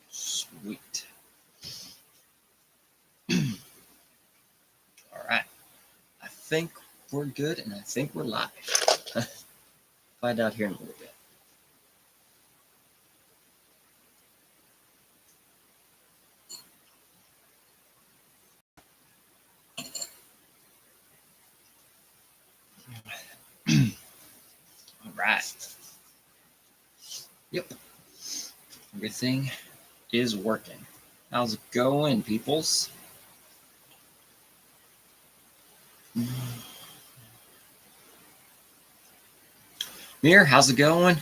Sweet. All right. I think we're good, and I think we're live. Find out here in a little bit. All right. Yep. Everything is working. How's it going, peoples? Mir, how's it going?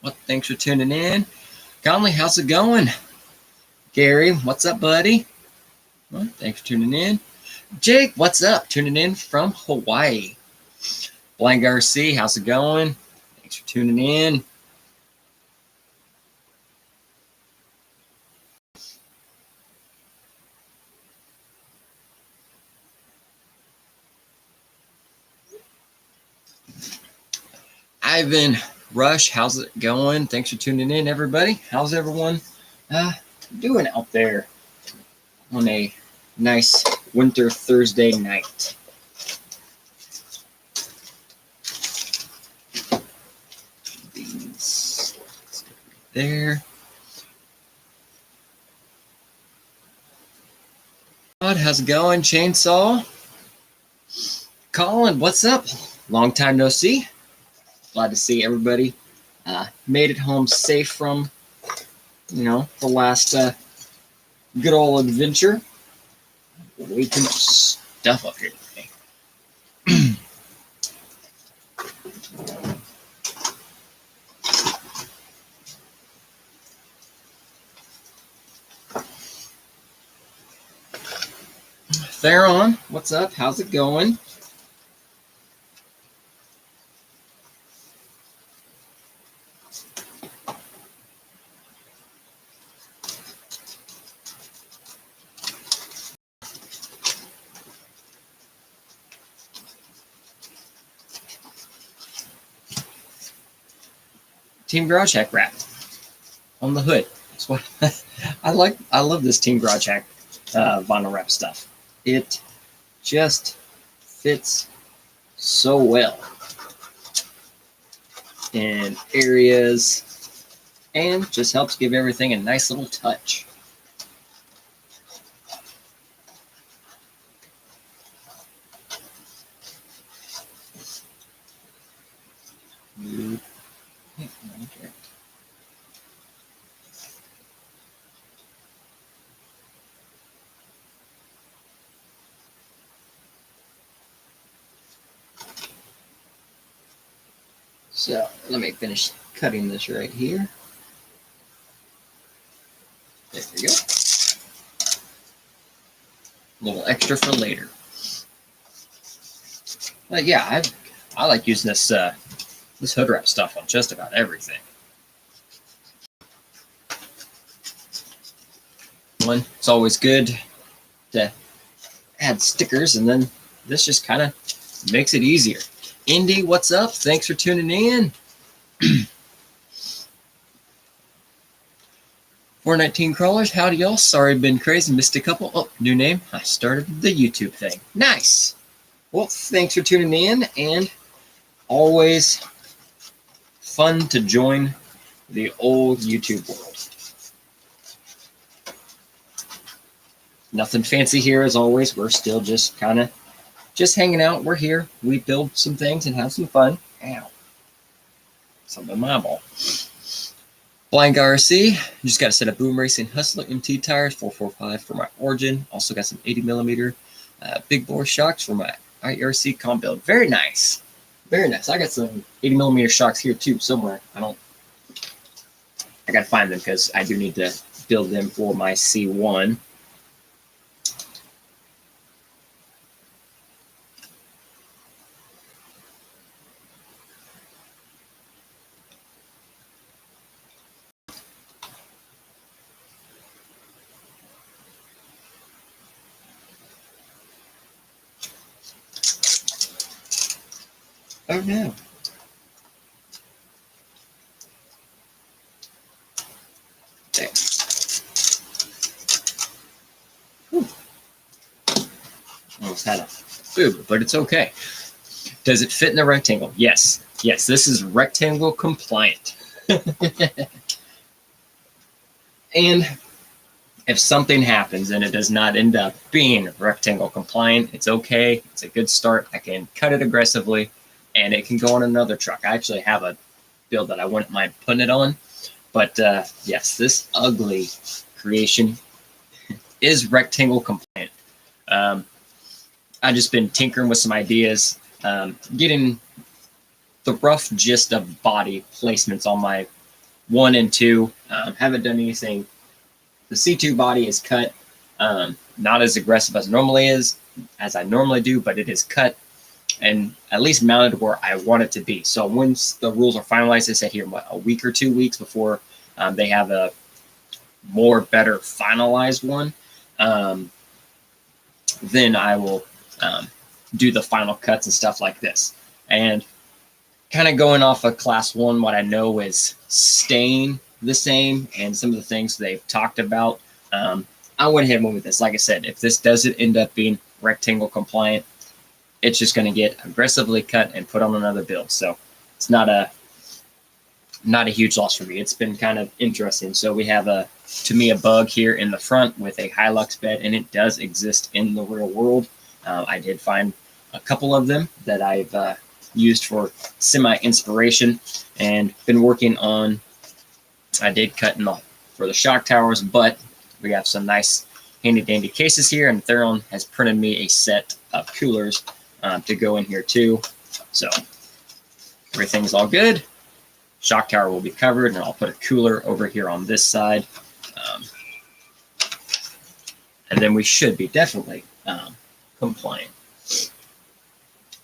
Well, thanks for tuning in. Conley, how's it going? Gary, what's up, buddy? Well, thanks for tuning in. Jake, what's up? Tuning in from Hawaii. Blank RC, how's it going? Thanks for tuning in. Ivan, Rush, how's it going? Thanks for tuning in, everybody. How's everyone doing out there on a nice winter Thursday night? These there. How's it going, Chainsaw? Colin, what's up? Long time no see. Glad to see everybody made it home safe from, the last good old adventure. Way too much stuff up here today. Theron, what's up? How's it going? Team Garage Hack wrap on the hood. That's what I like. I love this Team Garage Hack vinyl wrap stuff. It just fits so well in areas and just helps give everything a nice little touch. Okay. So let me finish cutting this right here. There we go. A little extra for later. But yeah, I like using this this hood wrap stuff on just about everything. It's always good to add stickers, and then this just kind of makes it easier. Indy, what's up? Thanks for tuning in. 419 crawlers, howdy y'all. Sorry I've been crazy, missed a couple. Oh, new name. I started the YouTube thing. Nice. Well, thanks for tuning in, and always fun to join the old YouTube world. Nothing fancy here as always. We're still just kind of hanging out. We're here. We build some things and have some fun. Ow. Something in my ball. Blind RC. Just got a set of Boom Racing Hustler MT tires, 445 for my Origin. Also got some 80mm big bore shocks for my IRC comp build. Very nice. Very nice. I got some 80mm shocks here too somewhere. I got to find them because I do need to build them for my C1. Oh no. There. Whew. Almost had a boob, but it's okay. Does it fit in the rectangle? Yes. Yes, this is rectangle compliant. And if something happens and it does not end up being rectangle compliant, it's okay. It's a good start. I can cut it aggressively and it can go on another truck. I actually have a build that I wouldn't mind putting it on. But yes, this ugly creation is rectangle compliant. I've just been tinkering with some ideas, getting the rough gist of body placements on my 1 and 2. Haven't done anything. The C2 body is cut, not as aggressive as I normally do, but it is cut and at least mounted where I want it to be. So once the rules are finalized, I said here, a week or 2 weeks before they have a better finalized one, then I will do the final cuts and stuff like this. And kind of going off of class 1, what I know is staying the same and some of the things they've talked about. I went ahead and went with this. Like I said, if this doesn't end up being rectangle compliant, it's just going to get aggressively cut and put on another build. So it's not a huge loss for me. It's been kind of interesting. So we have a bug here in the front with a Hilux bed, and it does exist in the real world. I did find a couple of them that I've used for semi-inspiration and been working on. I did cut for the shock towers, but we have some nice handy dandy cases here, and Theron has printed me a set of coolers to go in here too. So everything's all good. Shock tower will be covered, and I'll put a cooler over here on this side. And then we should be definitely compliant.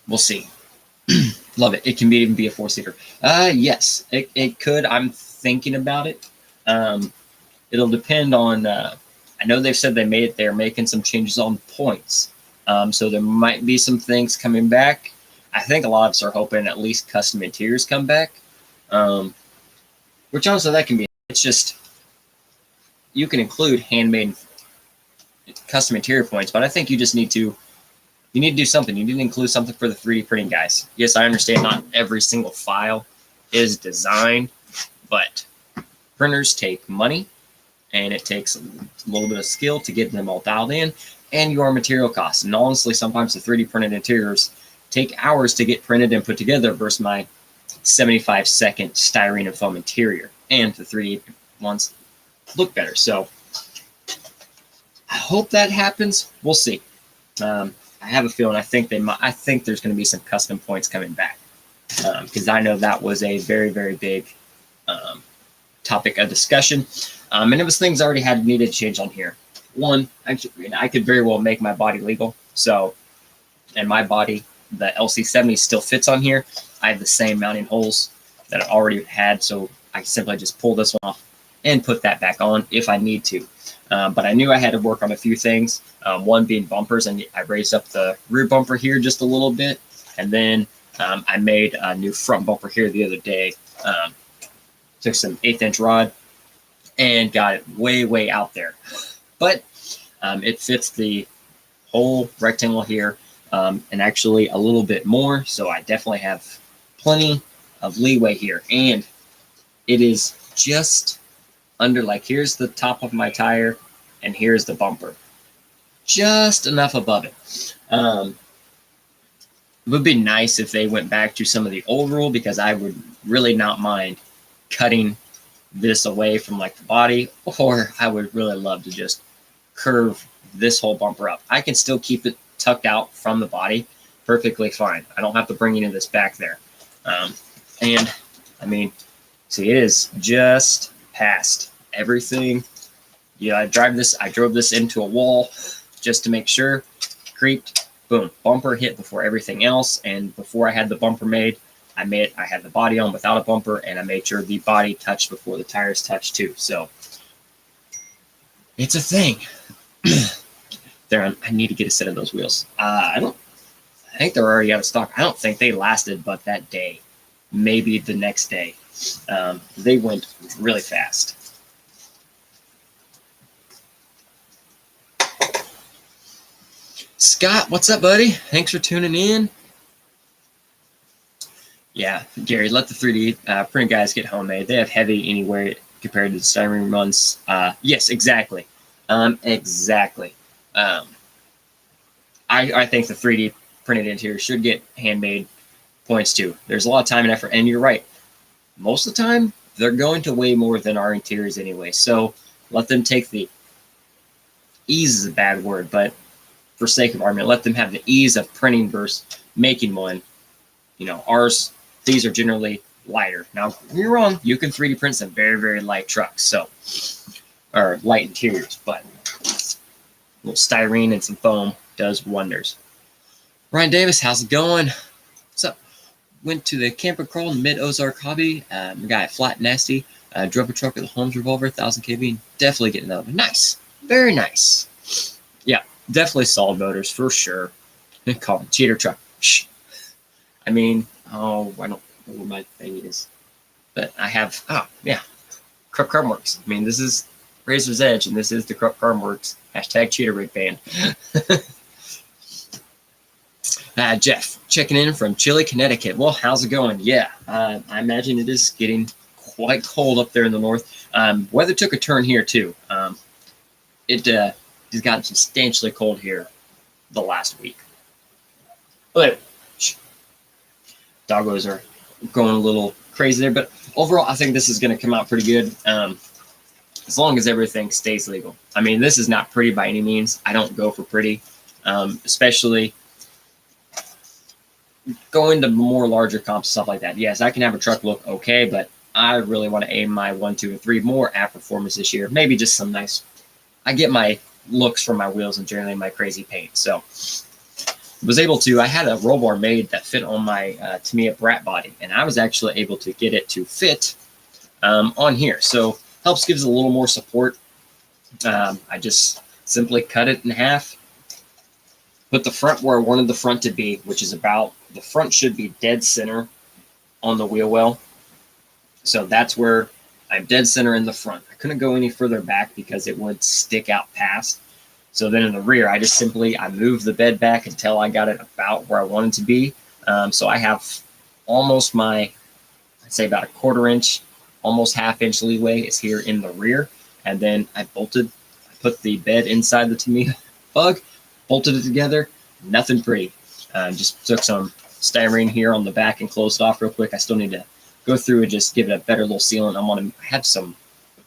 We'll see. Love it. It can even be a 4-seater. Yes, it could. I'm thinking about it. It'll depend on, I know they've said they're making some changes on points. So there might be some things coming back. I think a lot of us are hoping at least custom interiors come back. Which also that can be, it's just, you can include handmade custom interior points, but I think you just need to do something. You need to include something for the 3D printing guys. Yes, I understand not every single file is designed, but printers take money and it takes a little bit of skill to get them all dialed in, and your material costs. And honestly, sometimes the 3D printed interiors take hours to get printed and put together versus my 75-second styrene and foam interior, and the 3D ones look better. So I hope that happens. We'll see. I have a feeling. I think there's going to be some custom points coming back, because I know that was a very, very big topic of discussion, and it was things I already needed to change on here. One, I could very well make my body legal. So, and my body, the LC70 still fits on here. I have the same mounting holes that I already had, so I simply just pull this one off and put that back on if I need to. But I knew I had to work on a few things, one being bumpers, and I raised up the rear bumper here just a little bit, and then I made a new front bumper here the other day. Took some 1/8-inch rod and got it way, way out there. But it fits the whole rectangle here, and actually a little bit more, so I definitely have plenty of leeway here. And it is just under, like, here's the top of my tire and here's the bumper, just enough above it. It would be nice if they went back to some of the old rule, because I would really not mind cutting this away from like the body, or I would really love to just curve this whole bumper up. I can still keep it tucked out from the body perfectly fine. I don't have to bring any of this back there. And I mean, see, it is just past everything. Yeah, I drove this into a wall just to make sure. Creeped, boom, bumper hit before everything else. And before I had the bumper made, I had the body on without a bumper, and I made sure the body touched before the tires touched too. So it's a thing. There, I need to get a set of those wheels. I I think they're already out of stock. I don't think they lasted but that day, maybe the next day. They went really fast. Scott, what's up, buddy? Thanks for tuning in. Yeah, Gary, let the 3D print guys get homemade. They have heavy anywhere compared to the styrene ones. Yes, exactly. Exactly. I think the 3D printed interior should get handmade points too. There's a lot of time and effort, and you're right. Most of the time, they're going to weigh more than our interiors anyway. So let them take the ease is a bad word, but for sake of argument, let them have the ease of printing versus making one. You know, ours, these are generally lighter. Now, you're wrong. You can 3D print some very, very light trucks, so or light interiors, but a little styrene and some foam does wonders. Ryan Davis, how's it going? What's up? Went to the camper crawl in mid-Ozark hobby. We got a flat nasty. Drove a truck with a Holmes revolver, 1000 kV. Definitely getting another one. Nice. Very nice. Yeah, definitely solid motors for sure. They call it cheater truck. Shh. I mean, oh, I don't know where my thing is. But I have, oh, yeah. Krupp Carbonworks. I mean, this is Razor's Edge, and this is the Krupp Carbonworks. Hashtag cheater rig band. Jeff, checking in from Chile, Connecticut. Well, how's it going? Yeah, I imagine it is getting quite cold up there in the north. Weather took a turn here, too. It has gotten substantially cold here the last week. But doggos are going a little crazy there. But overall, I think this is going to come out pretty good as long as everything stays legal. I mean, this is not pretty by any means. I don't go for pretty, especially going to more larger comps, stuff like that. Yes, I can have a truck look okay, but I really want to aim my 1, 2, and 3 more at performance this year. Maybe just some nice. I get my looks from my wheels and generally my crazy paint. So was able to. I had a roll bar made that fit on my Tamiya Brat body, and I was actually able to get it to fit on here. So helps gives it a little more support. I just simply cut it in half. Put the front where I wanted the front to be, which is about, the front should be dead center on the wheel well. So that's where I'm dead center in the front. I couldn't go any further back because it would stick out past. So then in the rear, I moved the bed back until I got it about where I wanted to be. So I have almost I'd say about a 1/4 inch, almost 1/2 inch leeway is here in the rear. And then I put the bed inside the Tamiya bug, bolted it together, nothing pretty. Just took some styrene here on the back and closed it off real quick. I still need to go through and just give it a better little sealant. I have some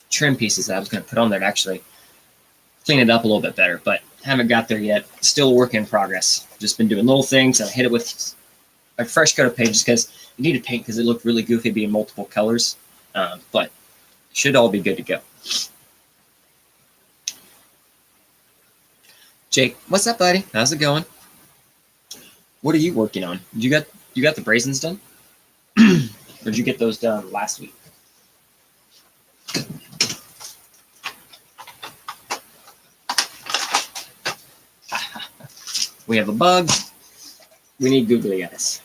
trim pieces that I was going to put on there to actually clean it up a little bit better, but haven't got there yet. Still a work in progress. Just been doing little things. I hit it with a fresh coat of paint just because you need to paint because it looked really goofy being multiple colors, but should all be good to go. Jake, what's up, buddy? How's it going? What are you working on? You got the brazens done? Or did you get those done last week? We have a bug. We need googly eyes.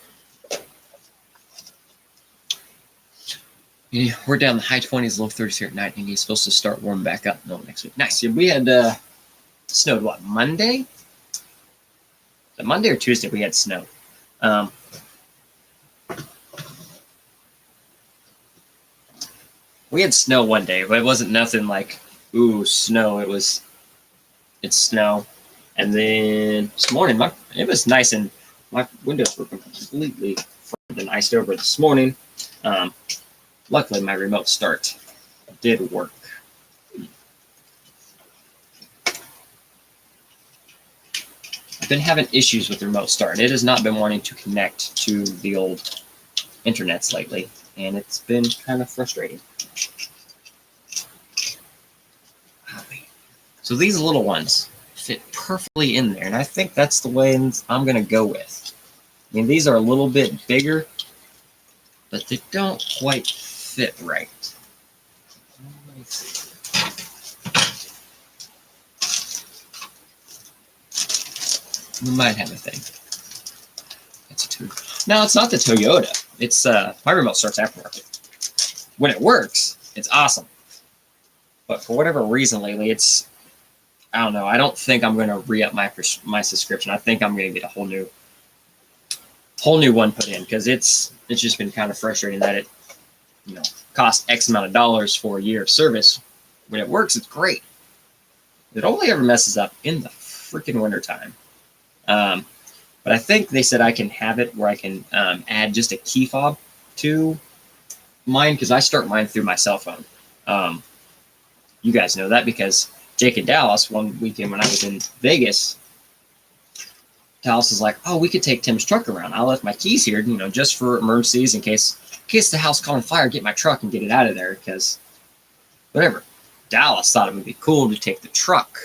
Yeah, we're down the high 20s, low 30s here at night, and he's supposed to start warming back up next week. Nice. We had snowed, what, Monday? Monday or Tuesday we had snow. We had snow one day, but it wasn't nothing like, ooh, snow. It's snow. And then this morning, it was nice, and my windows were completely and iced over this morning. Luckily, my remote start did work. I've been having issues with the remote start. It has not been wanting to connect to the old internets lately, and it's been kind of frustrating. So these little ones fit perfectly in there, and I think that's the way I'm going to go with. I mean, these are a little bit bigger, but they don't quite fit right. We might have a thing. No, it's not the Toyota. It's my remote starts aftermarket. When it works, it's awesome. But for whatever reason lately, I don't know. I don't think I'm going to re-up my subscription. I think I'm going to get a whole new one put in, because it's just been kind of frustrating that it costs X amount of dollars for a year of service. When it works, it's great. It only ever messes up in the freaking wintertime. But I think they said I can have it where I can add just a key fob to mine, because I start mine through my cell phone. You guys know that because Jake and Dallas, one weekend when I was in Vegas, Dallas is like, "Oh, we could take Tim's truck around. I left my keys here, just for emergencies, in case the house caught on fire, get my truck and get it out of there." Because whatever. Dallas thought it would be cool to take the truck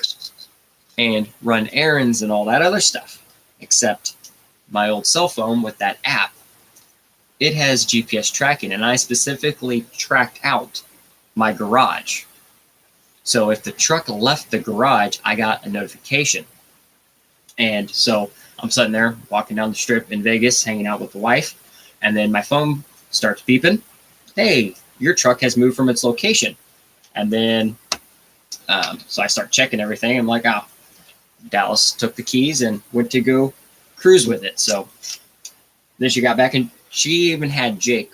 and run errands and all that other stuff. Except my old cell phone with that app, it has GPS tracking, and I specifically tracked out my garage. So if the truck left the garage, I got a notification. And so I'm sitting there walking down the strip in Vegas, hanging out with the wife, and then my phone starts beeping. "Hey, your truck has moved from its location." And then, so I start checking everything. I'm like, "Oh, Dallas took the keys and went to go cruise with it." So then she got back, and she even had Jake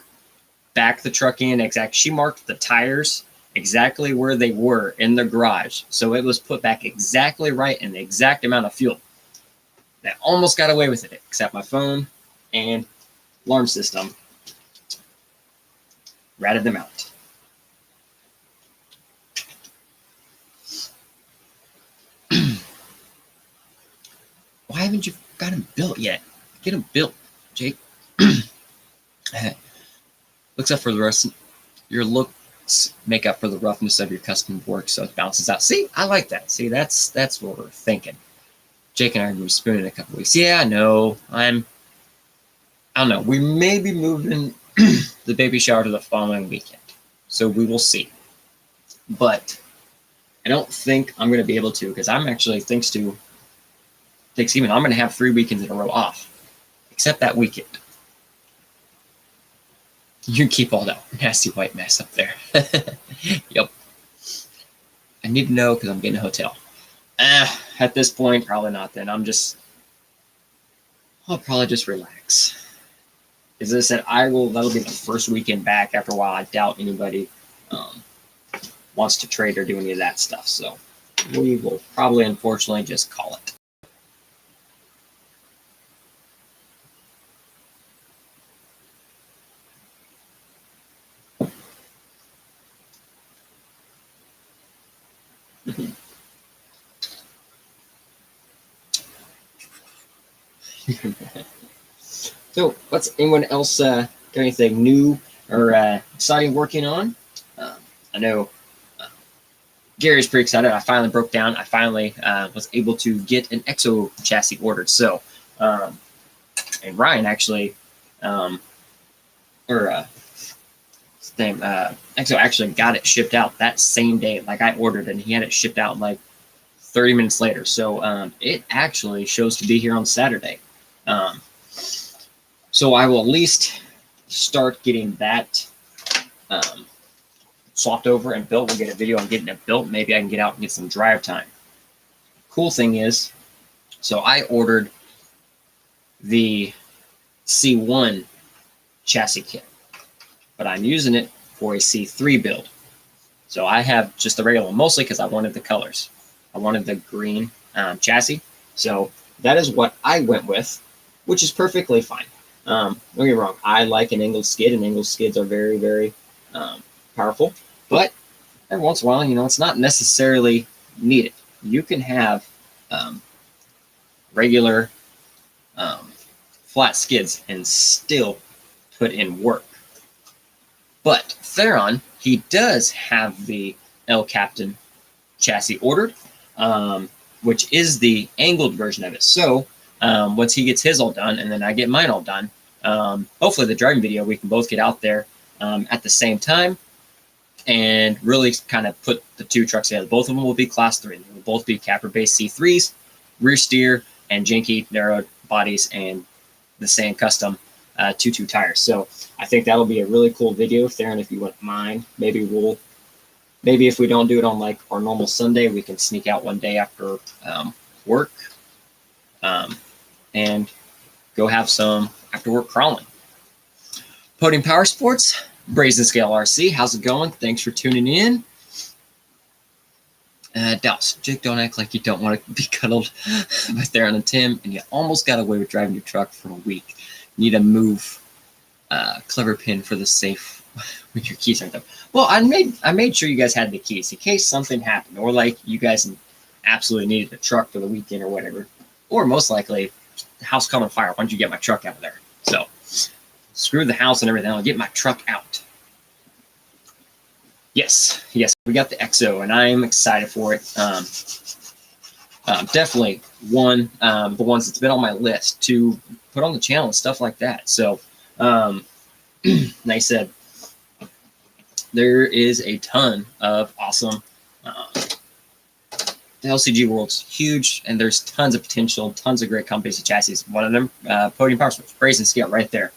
back the truck in exact. She marked the tires exactly where they were in the garage. So it was put back exactly right in the exact amount of fuel. They almost got away with it, except my phone and alarm system ratted them out. Why haven't you got them built yet? Get them built, Jake. Looks up for the rest. Your looks make up for the roughness of your custom work, so it balances out. See, I like that. See, that's what we're thinking. Jake and I are going to spoon in a couple weeks. Yeah, no, I don't know. We may be moving the baby shower to the following weekend, so we will see. But I don't think I'm going to be able to, because I'm actually, thanks to Thanksgiving, I'm going to have 3 weekends in a row off, except that weekend. You keep all that nasty white mess up there. Yep. I need to know because I'm getting a hotel. At this point, probably not then. I'll probably just relax. As I said, that'll be the first weekend back. After a while, I doubt anybody wants to trade or do any of that stuff. So we will probably, unfortunately, just call it. So, what's anyone else got anything new or exciting working on? I know Gary's pretty excited. I finally broke down. I finally was able to get an EXO chassis ordered. So, and Ryan actually, EXO actually got it shipped out that same day. Like I ordered it, and he had it shipped out like 30 minutes later. So it actually shows to be here on Saturday. So I will at least start getting that swapped over and built. We'll get a video on getting it built. Maybe I can get out and get some drive time. Cool thing is, so I ordered the C1 chassis kit, but I'm using it for a C3 build. So I have just the regular one, mostly because I wanted the colors. I wanted the green chassis. So that is what I went with, which is perfectly fine. Don't get me wrong. I like an angled skid, and angled skids are very, very powerful. But every once in a while, it's not necessarily needed. You can have regular flat skids and still put in work. But Theron, he does have the El Captain chassis ordered, which is the angled version of it. So once he gets his all done, and then I get mine all done, hopefully the driving video, we can both get out there at the same time and really kind of put the two trucks together. Both of them will be Class 3. They will both be capper-based C3s, rear steer, and janky narrowed bodies and the same custom 2.2 tires. So I think that'll be a really cool video, Theron, if you wouldn't mind. Maybe if we don't do it on like our normal Sunday, we can sneak out one day after work and go have some after work crawling. Podium Power Sports, Brazen Scale RC, how's it going? Thanks for tuning in. Dallas, Jake, don't act like you don't want to be cuddled by Theron and Tim, and you almost got away with driving your truck for a week. You need to move clever pin for the safe when your keys aren't there. Well, I made sure you guys had the keys in case something happened, or like you guys absolutely needed a truck for the weekend or whatever, or most likely the house caught on fire. Why don't you get my truck out of there? So screw the house and everything. I'll get my truck out. Yes, we got the EXO, and I'm excited for it. Definitely one of the ones that's been on my list to put on the channel and stuff like that. So, like I said, there is a ton of awesome. The LCG world's huge, and there's tons of potential, tons of great companies and chassis. One of them, Podium Power Sports, Brazen Scale, right there.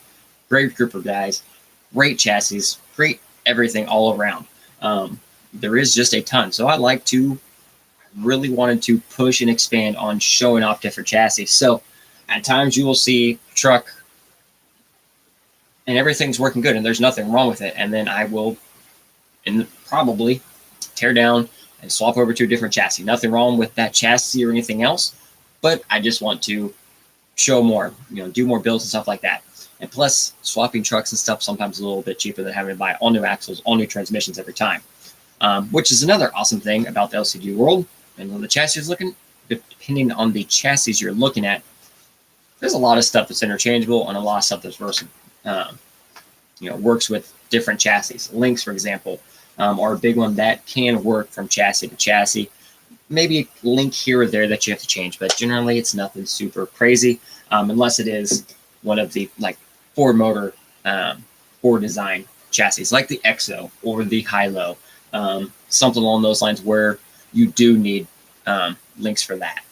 Great group of guys, great chassis, great everything all around. There is just a ton. So I really wanted to push and expand on showing off different chassis. So at times you will see truck and everything's working good and there's nothing wrong with it. And then I will probably tear down and swap over to a different chassis. Nothing wrong with that chassis or anything else, but I just want to show more, do more builds and stuff like that. And plus, swapping trucks and stuff sometimes a little bit cheaper than having to buy all new axles, all new transmissions every time, which is another awesome thing about the LCG world. And when the chassis is depending on the chassis you're looking at, there's a lot of stuff that's interchangeable and a lot of stuff that's versatile. Works with different chassis. Links, for example, are a big one that can work from chassis to chassis. Maybe a link here or there that you have to change, but generally it's nothing super crazy, unless it is one of the Ford motor, Ford design chassis, like the EXO or the Hilo, something along those lines where you do need links for that.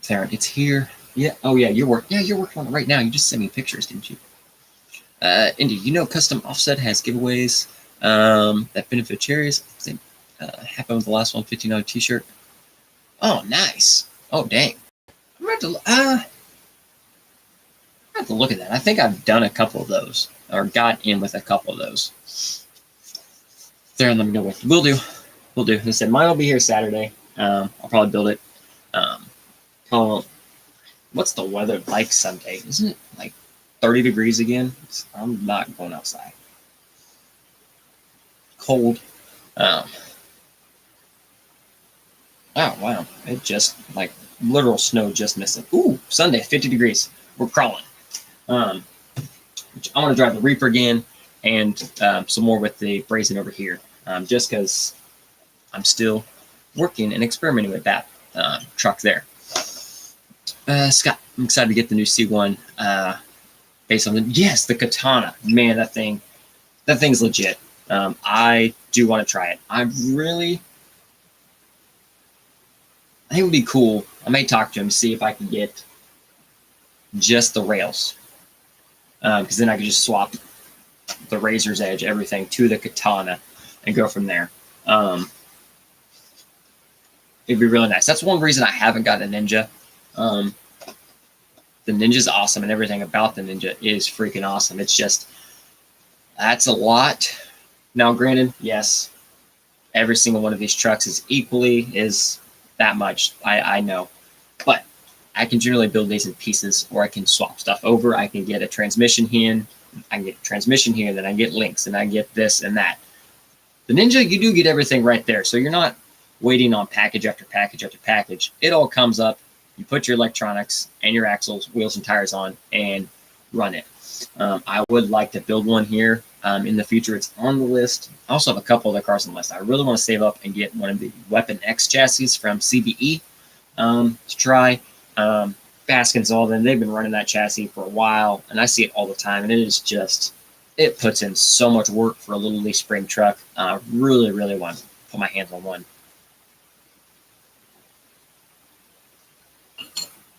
Theron, it's here. Yeah. Oh yeah, you're working on it right now. You just sent me pictures, didn't you? Indy, Custom Offset has giveaways that benefit charities. I think happened with the last one, $15 t-shirt. Oh, nice. Oh, dang. I'm going to have to look at that. I think I've done a couple of those, or got in with a couple of those. There, let me know what we'll do. They said mine will be here Saturday. I'll probably build it. What's the weather like Sunday? Isn't it like 30 degrees again? I'm not going outside. Cold. Oh, wow. It just, literal snow just missing. Ooh, Sunday, 50 degrees. We're crawling. I want to drive the Reaper again and some more with the Brazen over here, just because I'm still working and experimenting with that truck there. Scott, I'm excited to get the new C1 based on the Katana. Man, that thing's legit. I do want to try it. I think it would be cool. I may talk to him, see if I can get just the rails. Because then I could just swap the Razor's Edge, everything, to the Katana and go from there. It'd be really nice. That's one reason I haven't got a Ninja. The Ninja's awesome, and everything about the Ninja is freaking awesome. It's just, that's a lot. Now, granted, yes, every single one of these trucks is that much. I know. But I can generally build these in pieces, or I can swap stuff over. I can get a transmission here, then I can get links, and I get this and that. The Ninja, you do get everything right there. So you're not waiting on package after package after package. It all comes up. You put your electronics and your axles, wheels, and tires on and run it. I would like to build one here in the future. It's on the list. I also have a couple other cars on the list. I really want to save up and get one of the Weapon X chassis from CBE to try. Baskins, all them, they've been running that chassis for a while, and I see it all the time, and it is just, it puts in so much work for a little leaf spring truck. Really, really want to put my hands on one.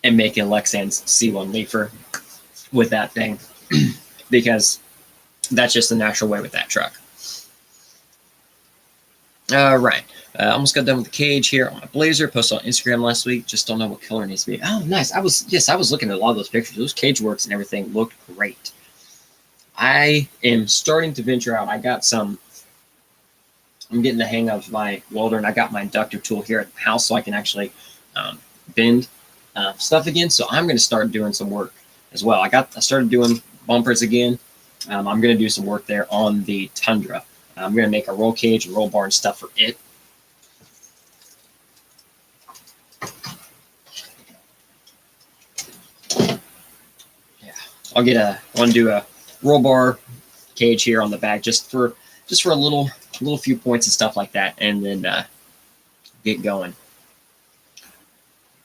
and making Lexan's C1 leafer with that thing because that's just the natural way with that truck. All right. Almost got done with the cage here on my Blazer. Posted on Instagram last week. Just don't know what color it needs to be. Oh, nice. I was looking at a lot of those pictures. Those cage works and everything looked great. I am starting to venture out. I'm getting the hang of my welder, and I got my inductor tool here at the house so I can actually bend stuff again. So I'm going to start doing some work as well. I started doing bumpers again. I'm going to do some work there on the Tundra. I'm going to make a roll cage and roll bar and stuff for it. Yeah, I want to do a roll bar cage here on the back just for a little few points and stuff like that, and then get going.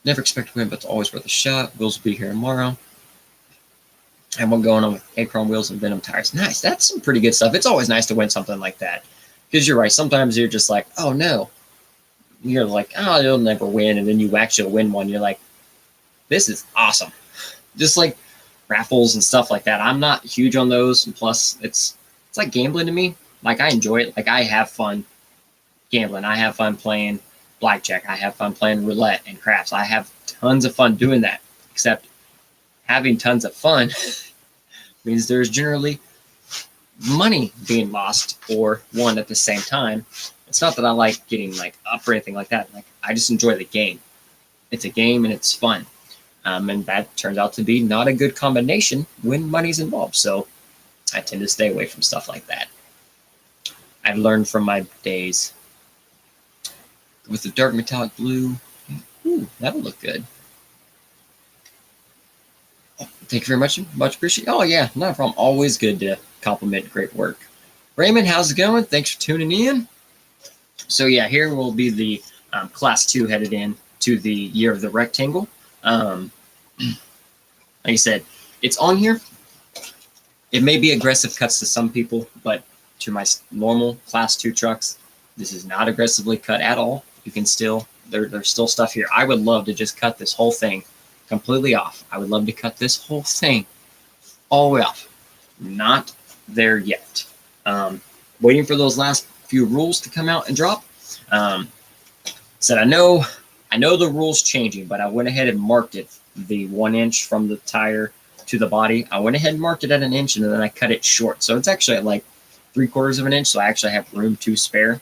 Never expect to win, but it's always worth a shot. Wheels will be here tomorrow. And we're going on with Acron wheels and Venom tires. Nice. That's some pretty good stuff. It's always nice to win something like that. Because you're right. Sometimes you're just like, oh, no. You're like, oh, you'll never win. And then you actually win one. You're like, this is awesome. Just like raffles and stuff like that. I'm not huge on those. And plus, it's like gambling to me. Like, I enjoy it. Like, I have fun gambling. I have fun playing blackjack. I have fun playing roulette and craps. I have tons of fun doing that. Except having tons of fun means there's generally money being lost or won at the same time. It's not that I like getting like up or anything like that. Like, I just enjoy the game. It's a game and it's fun. And that turns out to be not a good combination when money's involved. So I tend to stay away from stuff like that. I've learned from my days. With the dark metallic blue, ooh, that'll look good. Thank you very much. Much appreciated. Oh, yeah, not a problem. Always good to compliment great work. Raymond, how's it going? Thanks for tuning in. So, yeah, here will be the Class 2 headed in to the Year of the Rectangle. Like I said, it's on here. It may be aggressive cuts to some people, but to my normal Class 2 trucks, this is not aggressively cut at all. You can still, there's still stuff here. I would love to just cut this whole thing completely off. I would love to cut this whole thing all the way off. Not there yet. Waiting for those last few rules to come out and drop. Said I know the rules changing, but I went ahead and marked it the 1 inch from the tire to the body. I went ahead and marked it at 1 inch, and then I cut it short. So it's actually at like 3/4 of an inch. So I actually have room to spare.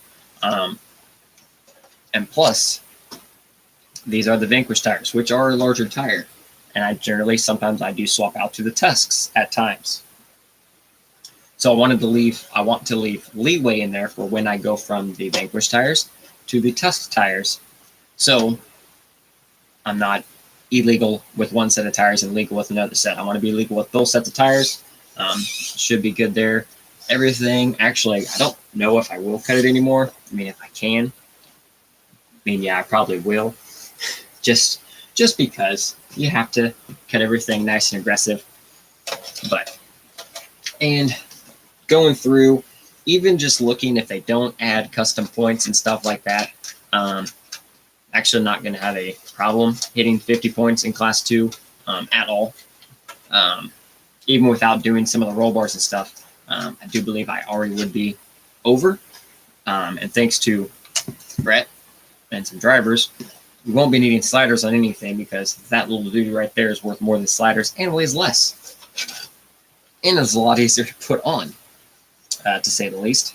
And plus, these are the Vanquish tires, which are a larger tire. And sometimes I do swap out to the Tusks at times. So I want to leave leeway in there for when I go from the Vanquish tires to the Tusk tires. So I'm not illegal with one set of tires and legal with another set. I want to be legal with both sets of tires. Should be good there. Everything, actually, I don't know if I will cut it anymore. I mean, if I can. Yeah, I probably will. Just because you have to cut everything nice and aggressive. And going through, even just looking if they don't add custom points and stuff like that, actually not going to have a problem hitting 50 points in Class 2 at all. Even without doing some of the roll bars and stuff, I do believe I already would be over. And thanks to Brett and some drivers, we won't be needing sliders on anything because that little dude right there is worth more than sliders and weighs less. And is a lot easier to put on, to say the least.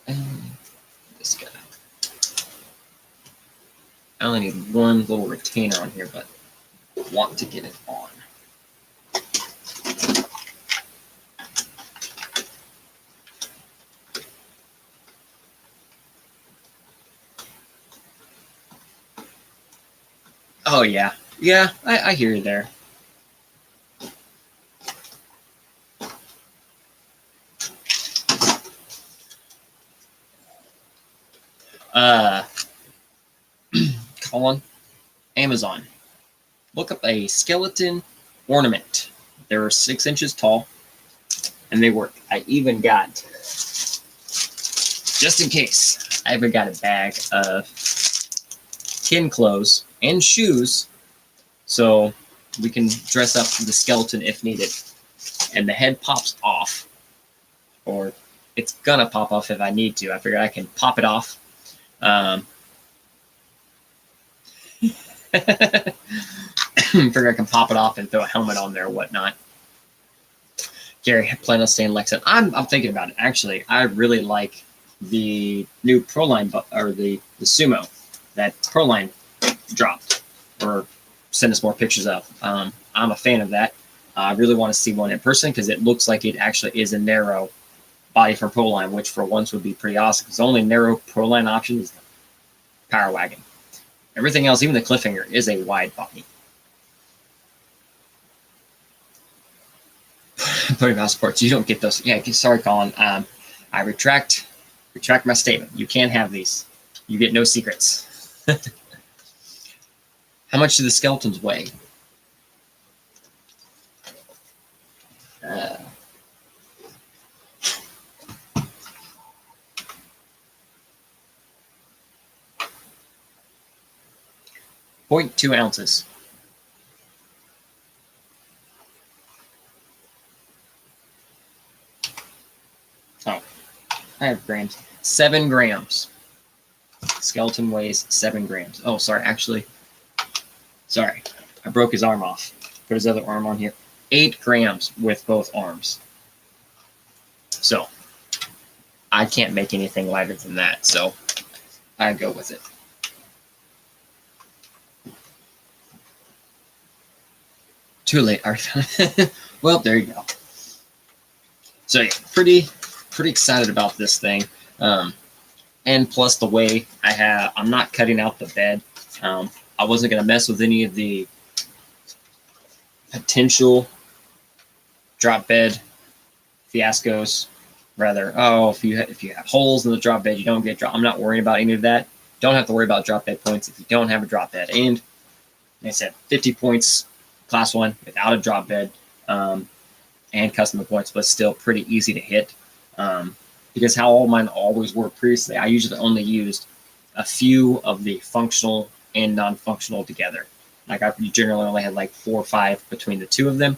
And this guy. I only need one little retainer on here, but want to get it on. Oh, yeah. Yeah, I hear you there. Colin, Amazon. Look up a skeleton ornament. They're 6 inches tall, and they work. I even got just in case, I even got a bag of kin clothes and shoes, so we can dress up the skeleton if needed. And the head pops off, or it's gonna pop off if I need to. I figured I can pop it off. Figure I can pop it off and throw a helmet on there or whatnot. Gary, plan on staying Lexington. I'm thinking about it. Actually, I really like the new Proline, or the Sumo that Proline dropped, or send us more pictures of. I'm a fan of that. I really want to see one in person because it looks like it actually is a narrow body from Proline, which for once would be pretty awesome. Because the only narrow Proline option is the Power Wagon. Everything else, even the Cliffhanger, is a wide body. Putting mouse ports, you don't get those. Yeah, sorry, Colin. I retract my statement. You can't have these. You get no secrets. How much do the skeletons weigh? 0.2 ounces. Oh, I have grams. 7 grams. Skeleton weighs 7 grams. Oh, sorry. Actually, sorry. I broke his arm off. Put his other arm on here. 8 grams with both arms. So, I can't make anything lighter than that. So, I go with it. Too late. Well, there you go. So yeah, pretty excited about this thing. And plus the way I'm not cutting out the bed. I wasn't gonna mess with any of the potential drop bed fiascos. Rather, if you have holes in the drop bed, you don't get drop. I'm not worrying about any of that. Don't have to worry about drop bed points if you don't have a drop bed. And like I said, 50 points. Class 1 without a drop bed, and custom points, but still pretty easy to hit. Because how all mine always worked previously, I usually only used a few of the functional and non-functional together. Like I generally only had like 4 or 5 between the two of them.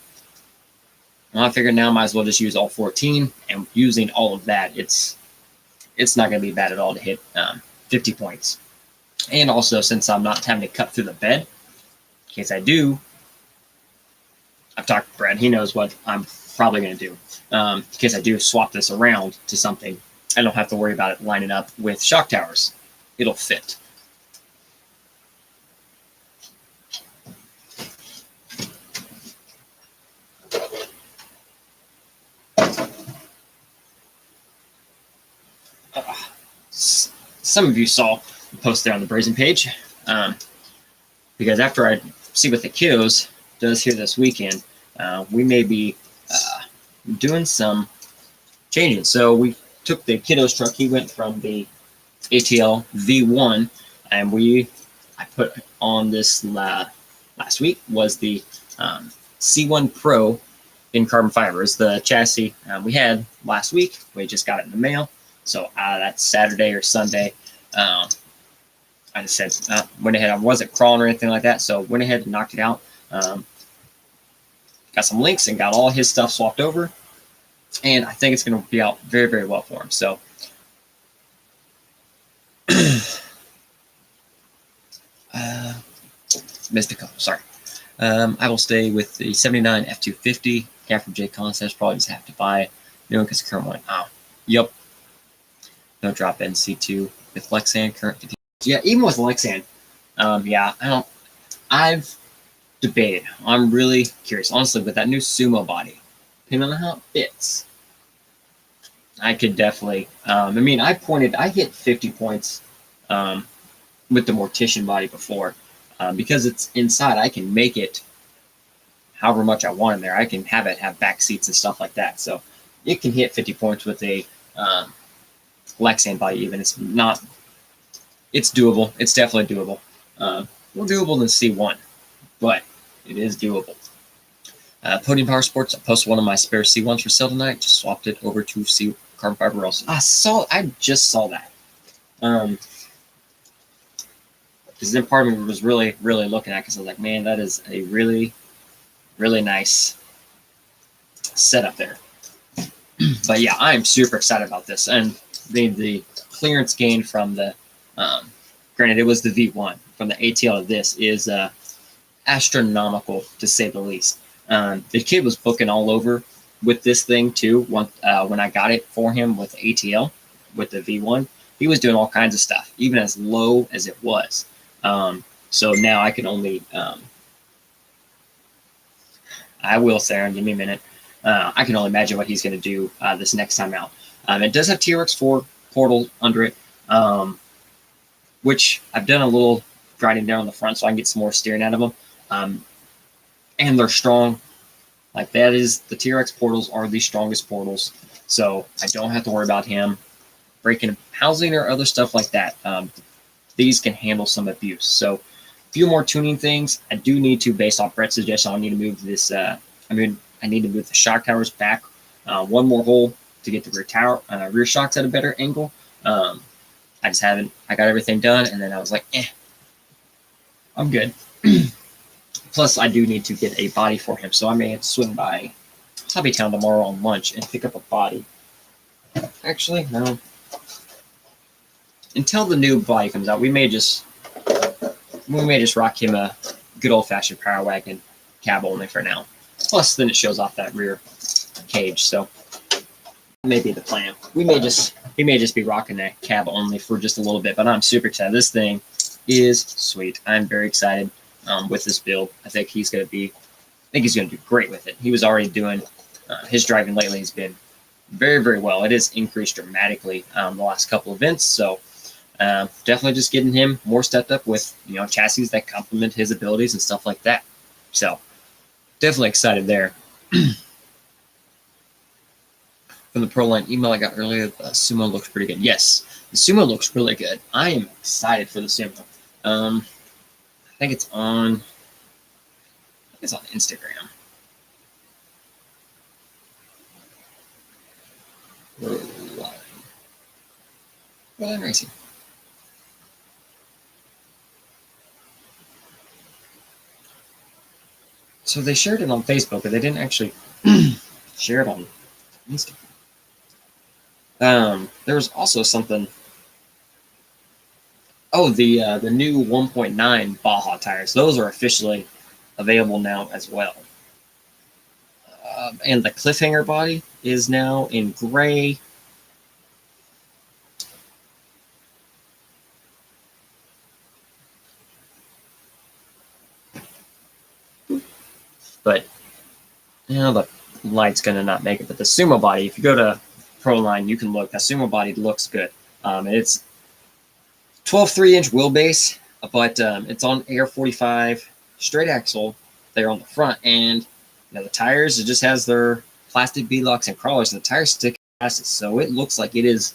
Well, I figured now I might as well just use all 14, and using all of that, it's not going to be bad at all to hit 50 points. And also, since I'm not having to cut through the bed, in case I do, I've talked to Brad. He knows what I'm probably going to do. In case I do swap this around to something, I don't have to worry about it lining up with shock towers. It'll fit. Some of you saw the post there on the Brazen page. Because after I see what the kiddos does here this weekend, we may be doing some changing. So we took the kiddos truck. He went from the ATL V1, and I put on this last week was the C1 Pro in carbon fiber. It's the chassis we had last week. We just got it in the mail. So that's Saturday or Sunday. I just said, went ahead. I wasn't crawling or anything like that. So went ahead and knocked it out. Got some links and got all his stuff swapped over. And I think it's going to be out very, very well for him. So missed a couple, sorry. I will stay with the 79 F250. Cat from J Concepts. Probably just have to buy a new one because the current one. Yep. No drop in C2 with Lexan current. Yeah, even with Lexan. I've debated. I'm really curious. Honestly, with that new Sumo body, depending on how it fits, I could definitely. I hit 50 points with the Mortician body before. Because it's inside, I can make it however much I want in there. I can have it have back seats and stuff like that. So it can hit 50 points with a Lexan body even. It's doable. It's definitely doable. More doable than C1, but it is doable. Podium Power Sports, I posted one of my spare C1s for sale tonight. Just swapped it over to carbon fiber rails. I just saw that. Because then part of me was really, really looking at it because I was like, man, that is a really, really nice setup there. But yeah, I'm super excited about this. And the clearance gain from the, granted, it was the V1, from the ATL to this is astronomical, to say the least. The kid was booking all over with this thing too. When I got it for him with ATL, with the V1, he was doing all kinds of stuff, even as low as it was. So now I can only, I will, Sarah, give me a minute. I can only imagine what he's going to do this next time out. It does have TRX4 portal under it, which I've done a little grinding down on the front so I can get some more steering out of them. And they're strong. Like that is, the TRX portals are the strongest portals. So I don't have to worry about him breaking housing or other stuff like that. These can handle some abuse. So a few more tuning things. I do need to, based off Brett's suggestion, I need to move this. I need to move the shock towers back one more hole to get the rear shocks at a better angle. I just haven't. I got everything done, and then I was like, I'm good. Plus, I do need to get a body for him, so I may have to swing by Hobbytown tomorrow on lunch and pick up a body. Actually, no. Until the new body comes out, we may just rock him a good old-fashioned Power Wagon cab only for now. Plus, then it shows off that rear cage, so maybe the plan. He may just be rocking that cab only for just a little bit, but I'm super excited. This thing is sweet. I'm very excited with this build. I think he's going to do great with it. He was already doing his driving lately has been very, very well. It has increased dramatically the last couple events, so definitely just getting him more stepped up with chassis that complement his abilities and stuff like that. So definitely excited there. From the ProLine email I got earlier, the Sumo looks pretty good. Yes, the Sumo looks really good. I am excited for the Sumo. I think it's on Instagram. ProLine Racing. So they shared it on Facebook, but they didn't actually share it on Instagram. There was also something. Oh, the new 1.9 Baja tires. Those are officially available now as well. And the cliffhanger body is now in gray. But the light's gonna not make it. But the Sumo body, if you go to ProLine, you can look. The Sumo body looks good. It's 12 3-inch wheelbase, but it's on AR45 straight axle there on the front, and the tires, it just has their plastic beadlocks and crawlers, and the tires stick past it, so it looks like it is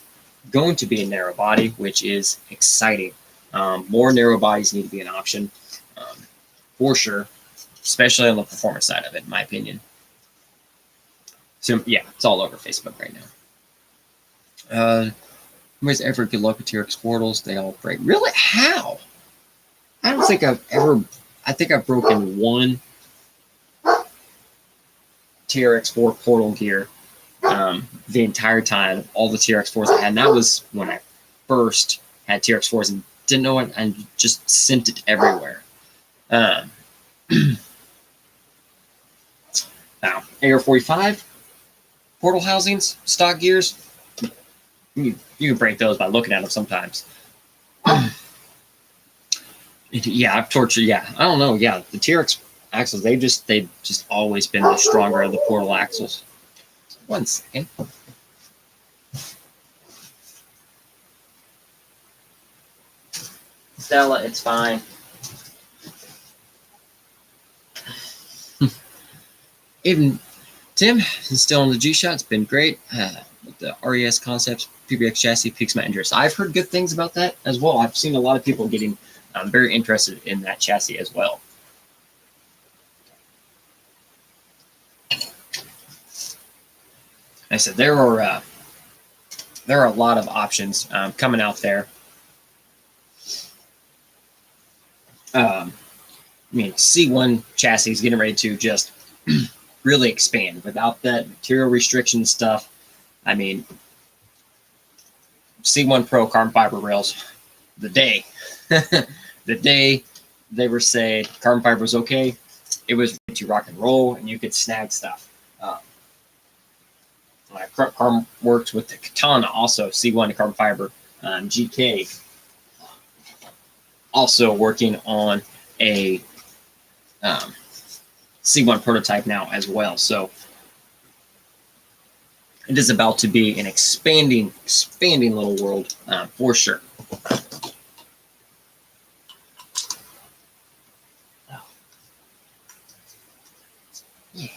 going to be a narrow body, which is exciting. More narrow bodies need to be an option for sure, especially on the performance side of it, in my opinion. So yeah, it's all over Facebook right now. Anyways, ever good luck with TRX portals. They all break. Really? How? I don't think I've ever. I think I've broken one TRX4 portal gear the entire time. All the TRX4s I had, and that was when I first had TRX4s and didn't know it, and just sent it everywhere. Now, AR45 portal housings, stock gears. You can break those by looking at them sometimes. Yeah, I've tortured. Yeah, I don't know. Yeah, the TRX axles, they've just always been the stronger of the portal axles. 1 second. Stella, it's fine. Even Tim is still on the G-Shot. It's been great. With the RES concepts, PBX chassis piques my interest. I've heard good things about that as well. I've seen a lot of people getting very interested in that chassis as well. I said there are there are a lot of options coming out there. I mean, C1 chassis is getting ready to just really expand without that material restriction stuff. I mean, C1 Pro carbon fiber rails, the day, the day they were saying carbon fiber was okay, it was ready to rock and roll, and you could snag stuff. Carbon works with the Katana, also C1 carbon fiber. GK also working on a C1 prototype now as well. So it is about to be an expanding little world for sure. Yeah.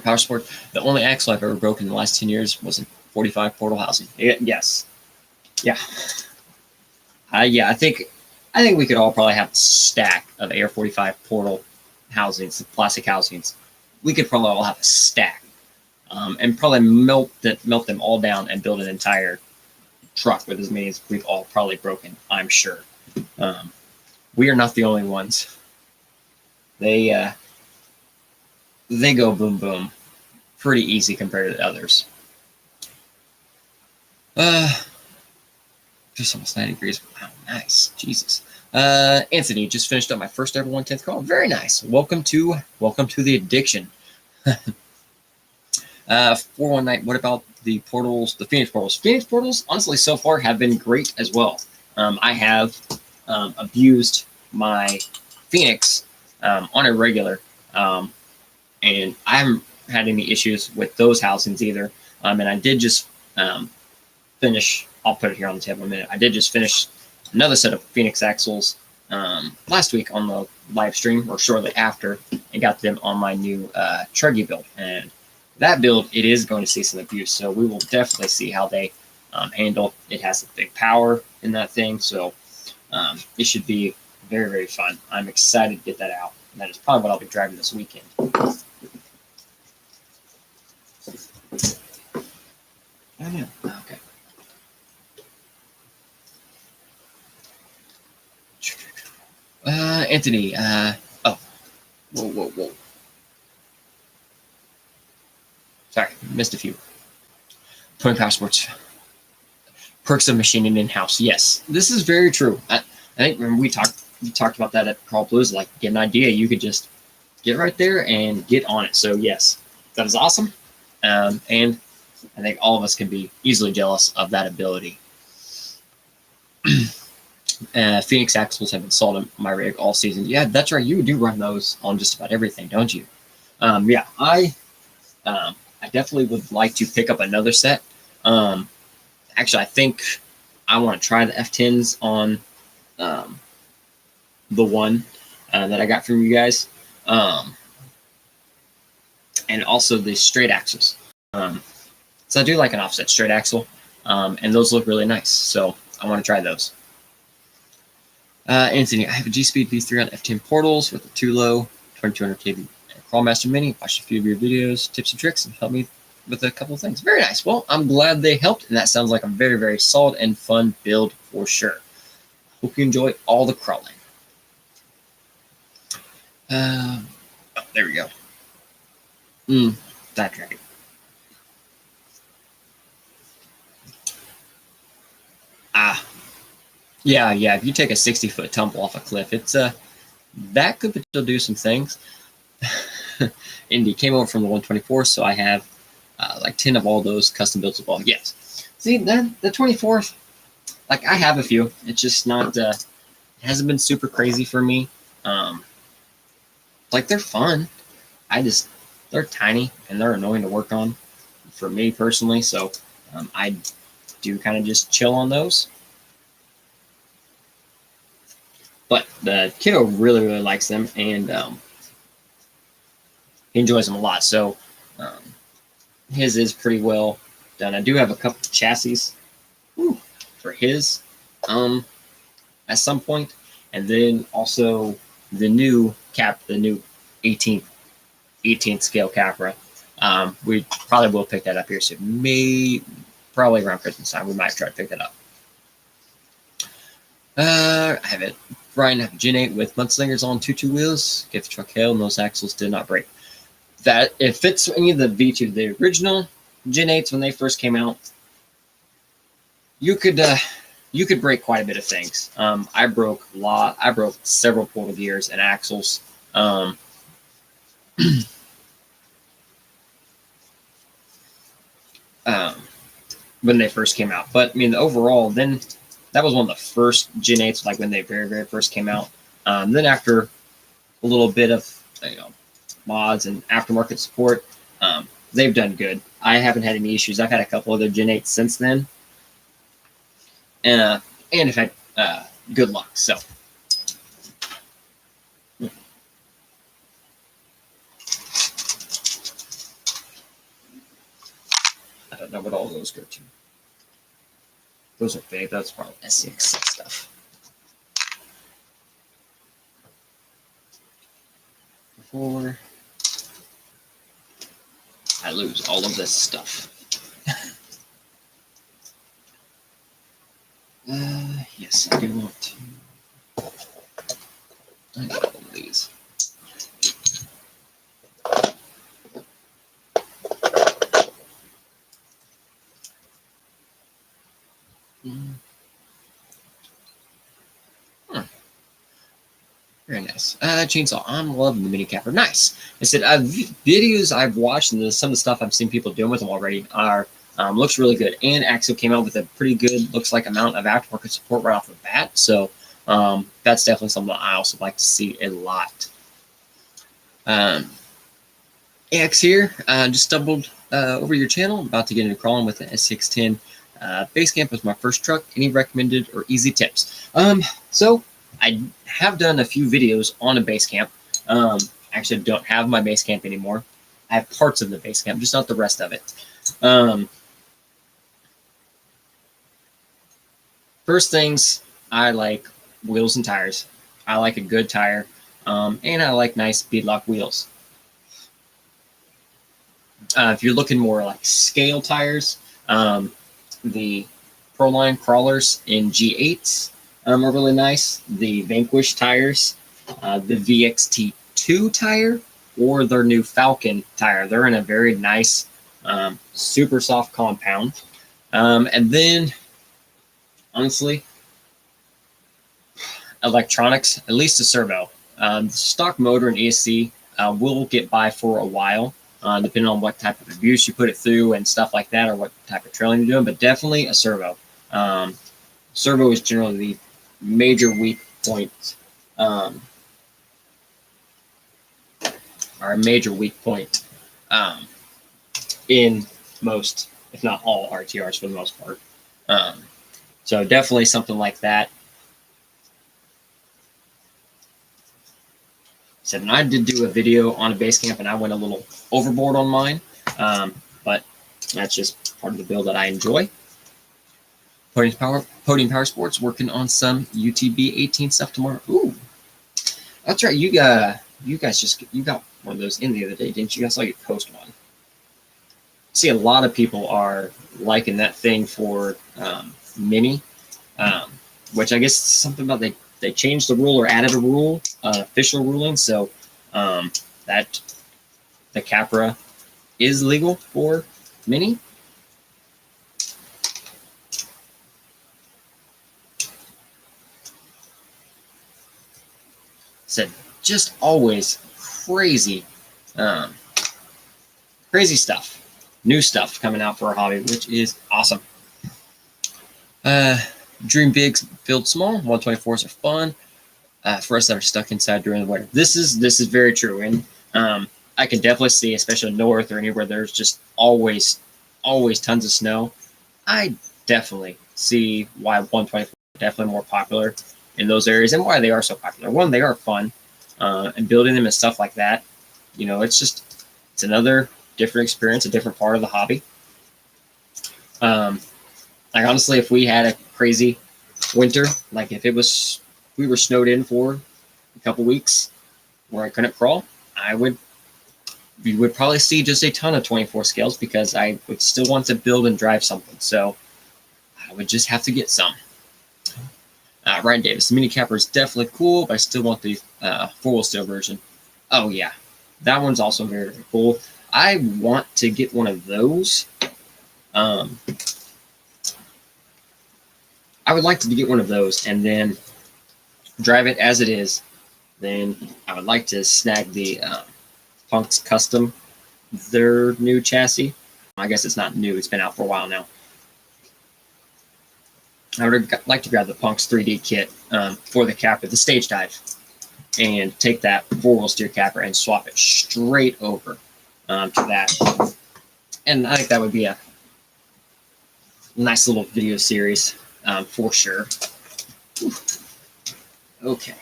Power sport. The only axle I've ever broken in the last 10 years was in 45 portal housing. Yes. Yeah. Yeah, I think we could all probably have a stack of AR-45 portal housings, plastic housings. We could probably all have a stack, and probably melt them all down and build an entire truck with as many as we've all probably broken. I'm sure. We are not the only ones. They go boom boom, pretty easy compared to the others. Just almost 90 degrees. Wow, nice. Jesus. Anthony, just finished up my first ever 1/10 call. Very nice. Welcome to the addiction. 419. What about the portals? The Phoenix portals. Phoenix portals, honestly, so far have been great as well. I have abused my Phoenix on a regular, and I haven't had any issues with those housings either. And I did just finish. I'll put it here on the table in a minute. I did just finish another set of Phoenix axles last week on the live stream, or shortly after, and got them on my new Truggy build. And that build, it is going to see some abuse, so we will definitely see how they handle. It has a big power in that thing, so it should be very, very fun. I'm excited to get that out. And that is probably what I'll be driving this weekend. I know. Okay. Anthony, oh, whoa. Sorry, missed a few. Twin Power Sports. Perks of machining in-house. Yes, this is very true. I think when we talked about that at Carl Blues, like, get an idea, you could just get right there and get on it. So yes, that is awesome. And I think all of us can be easily jealous of that ability. Phoenix axles have been sold in my rig all season. Yeah, that's right. You do run those on just about everything, don't you? Yeah, I definitely would like to pick up another set. Actually, I think I want to try the F10s on the one that I got from you guys, and also the straight axles. So I do like an offset straight axle, and those look really nice. So I want to try those. Anthony, I have a G-Speed V3 on F10 portals with a 2-low 2200 kV Crawlmaster Mini. Watched a few of your videos, tips and tricks, and helped me with a couple of things. Very nice. Well, I'm glad they helped, and that sounds like a very, very solid and fun build for sure. Hope you enjoy all the crawling. Oh, there we go. That dragon. Yeah. If you take a 60-foot tumble off a cliff, it's that could still do some things. Indy came over from the 124, so I have like 10 of all those custom builds as well. Yes. See, the 24th, like, I have a few. It's just not, it hasn't been super crazy for me. Like, they're fun. They're tiny and they're annoying to work on for me personally. So I do kind of just chill on those. But the kiddo really, really likes them, and he enjoys them a lot. So his is pretty well done. I do have a couple of chassis for his at some point, and then also the new 18th scale Capra. We probably will pick that up here soon. Probably around Christmas time. We might try to pick that up. I have it. Brian, I have a Gen 8 with mudslingers on 2 wheels. Get the truck hail, and those axles did not break. That it fits any of the V2. The original Gen 8s when they first came out, you could break quite a bit of things. I broke several portal gears and axles. When they first came out. But I mean, overall, then that was one of the first Gen 8s, like when they very, very first came out. Then after a little bit of mods and aftermarket support, they've done good. I haven't had any issues. I've had a couple other Gen 8s since then, and have had good luck. So. I don't know what all those go to. Those are big. That's probably SCX stuff. Before I lose all of this stuff. Yes, I do want to. I need all of these. Very nice. Chainsaw. I'm loving the mini capper. Nice. I said videos I've watched and some of the stuff I've seen people doing with them already are looks really good. And Axel came out with a pretty good, looks like amount of aftermarket support right off the bat. So that's definitely something that I also like to see a lot. AX here. Just stumbled over your channel. I'm about to get into crawling with the S610. Basecamp was my first truck. Any recommended or easy tips? So I have done a few videos on a Basecamp. Actually, don't have my Basecamp anymore. I have parts of the Basecamp, just not the rest of it. First things, I like wheels and tires. I like a good tire, and I like nice beadlock wheels. If you're looking more like scale tires, the Proline crawlers in G8s are really nice. The Vanquish tires, the VXT2 tire, or their new Falcon tire. They're in a very nice, super soft compound. And then, honestly, electronics, at least a servo. The stock motor and ESC will get by for a while. Depending on what type of abuse you put it through and stuff like that, or what type of trailing you're doing, but definitely a servo. Servo is generally the major weak point, or a major weak point in most, if not all, RTRs for the most part. So definitely something like that. So I did do a video on a Basecamp, and I went a little overboard on mine, but that's just part of the build that I enjoy. Podium Power Sports working on some UTB 18 stuff tomorrow. Ooh, that's right. You got one of those in the other day, didn't you? I saw you post one. See, a lot of people are liking that thing for Mini, which I guess something about they changed the rule or added a rule, official ruling, so that the Capra is legal for Mini. Said just always crazy, crazy stuff, new stuff coming out for our hobby, which is awesome. Dream big, build small. 124s are fun for us that are stuck inside during the winter. This is very true, and I can definitely see, especially north or anywhere there's just always tons of snow. I definitely see why 124 is definitely more popular in those areas, and why they are so popular. One, they are fun, and building them and stuff like that. You know, it's another different experience, a different part of the hobby. Like honestly, if we had a crazy winter, like if we were snowed in for a couple weeks where I couldn't crawl, you would probably see just a ton of 24 scales because I would still want to build and drive something. So I would just have to get some. Ryan Davis, the mini capper is definitely cool, but I still want the four-wheel steel version. Oh yeah, that one's also very, very cool. I want to get one of those. I would like to get one of those and then drive it as it is. Then I would like to snag the Punk's Custom, their new chassis. I guess it's not new, it's been out for a while now. I would like to grab the Punk's 3D kit for the capper, the stage dive, and take that four-wheel steer capper and swap it straight over to that. And I think that would be a nice little video series for sure. Okay.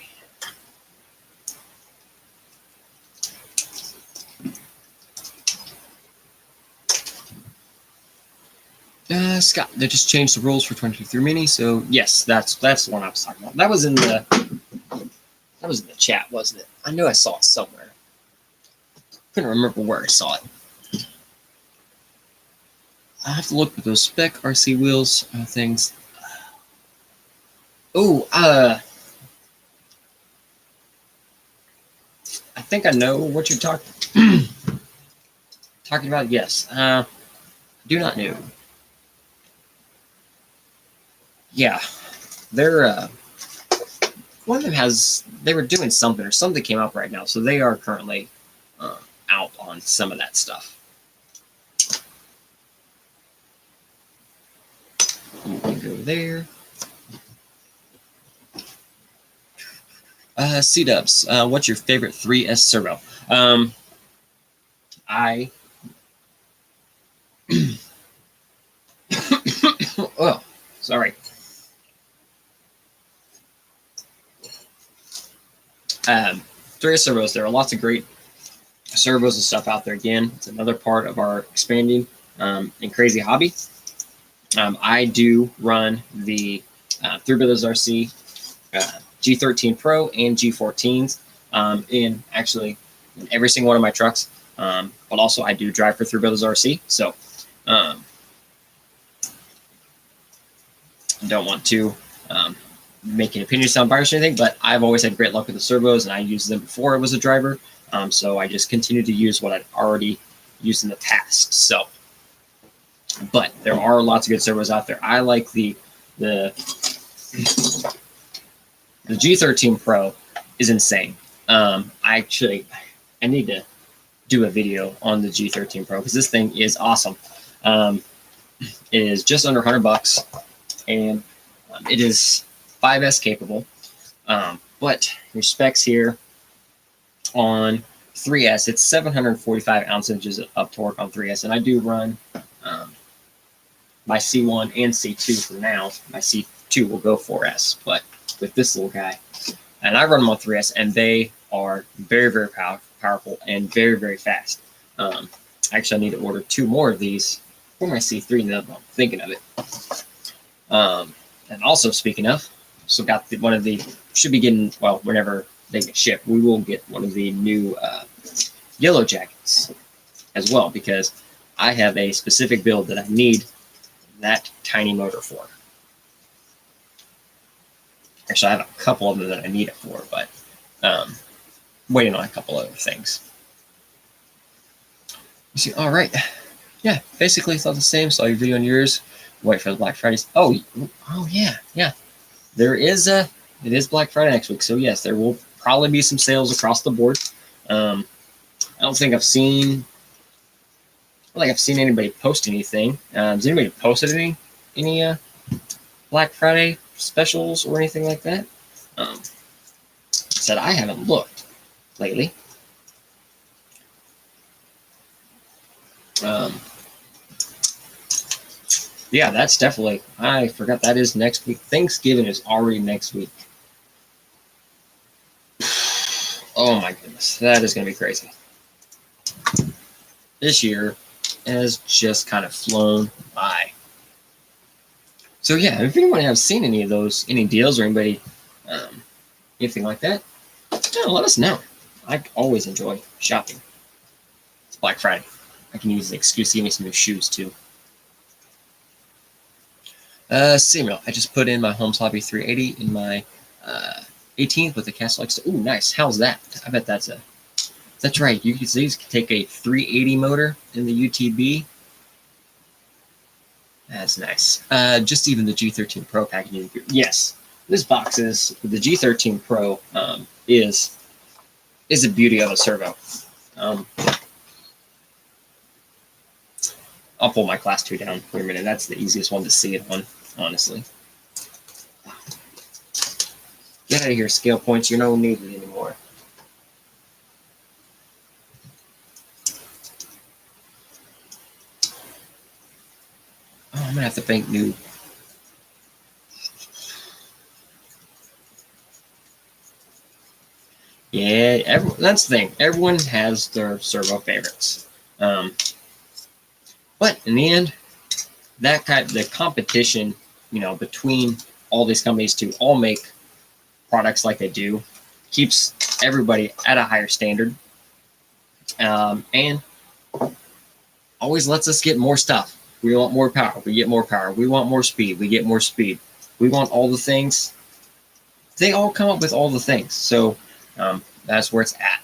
Scott, they just changed the rules for 23 Mini, so yes, that's the one I was talking about. That was in the chat, wasn't it? I knew I saw it somewhere. Couldn't remember where I saw it. I have to look at those spec RC wheels things. Oh, I think I know what you're talking about. Yes, do not know. Yeah, they're one of them has. They were doing something or something came up right now, so they are currently out on some of that stuff. You can go there. C-Dubs, what's your favorite 3S servo? Oh, sorry. 3S servos, there are lots of great servos and stuff out there. Again, it's another part of our expanding and crazy hobby. I do run the Three Brothers RC G13 Pro and G14s in every single one of my trucks. But also I do drive for Three Brothers RC, so I don't want to make an opinion sound biased or anything, but I've always had great luck with the servos, and I used them before I was a driver. So I just continue to use what I'd already used in the past. So, but there are lots of good servos out there. I like the G13 Pro is insane. I need to do a video on the G13 Pro because this thing is awesome. It is just under $100, and it is 5S capable. But your specs here on 3S, it's 745 ounces of torque on 3S, and I do run my C1 and C2 for now. My C2 will go 4S, but with this little guy, and I run them on 3S, and they are very, very powerful and very, very fast. Actually, I need to order 2 more of these for my C3 now that I'm thinking of it. And also, speaking of, so got one of the, should be getting, well, whenever they get shipped, we will get one of the new yellow jackets as well, because I have a specific build that I need that tiny motor for. Actually, I have a couple of them that I need it for, but waiting on a couple other things. You see, all right. Yeah, basically it's all the same. Saw your video on yours. Wait for the Black Fridays. Oh yeah. There is it is Black Friday next week, so yes, there will probably be some sales across the board. I don't think I've seen anybody post anything. Has anybody posted any Black Friday specials or anything like that? Said I haven't looked lately. Yeah, that's definitely, I forgot that is next week. Thanksgiving is already next week. Oh my goodness, that is going to be crazy. This year has just kind of flown by. So yeah, if anyone has seen any of those, any deals or anybody, anything like that, let us know. I always enjoy shopping. It's Black Friday. I can use the excuse to give me some new shoes too. Samuel, I just put in my Homes Hobby 380 in my 18th with the Castle X. Ooh, nice. How's that? I bet that's a. That's right. You can take a 380 motor in the UTB. That's nice. Just even the G13 Pro packaging. Yes, this box is the G13 Pro is a beauty of a servo. Um, I'll pull my Class 2 down for a minute. That's the easiest one to see it on, honestly. Get out of here, scale points. You're no needed anymore. Oh, I'm gonna have to paint new. Yeah, that's the thing. Everyone has their servo favorites. But in the end, the competition, between all these companies to all make products like they do, keeps everybody at a higher standard, and always lets us get more stuff. We want more power, we get more power. We want more speed, we get more speed. We want all the things. They all come up with all the things. So that's where it's at.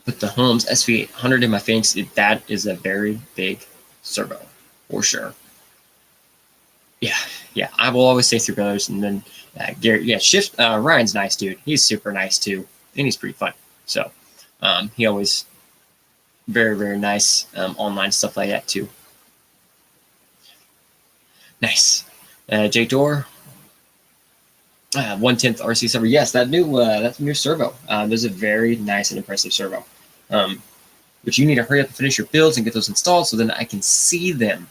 With the Holmes SV800 in my Phoenix, that is a very big servo, for sure. Yeah, I will always say Three Brothers, and then Gary. Yeah, Ryan's nice dude. He's super nice too, and he's pretty fun. So he always very, very nice online stuff like that too. Nice. Jake Dorr, 1/10 RC servo. Yes, that's new servo. There's a very nice and impressive servo. But you need to hurry up and finish your builds and get those installed so then I can see them.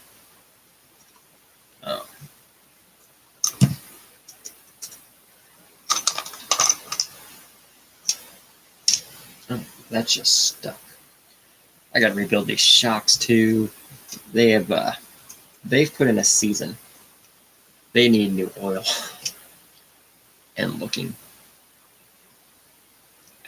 That's just stuck. I gotta rebuild these shocks too. They've put in a season. They need new oil. And looking.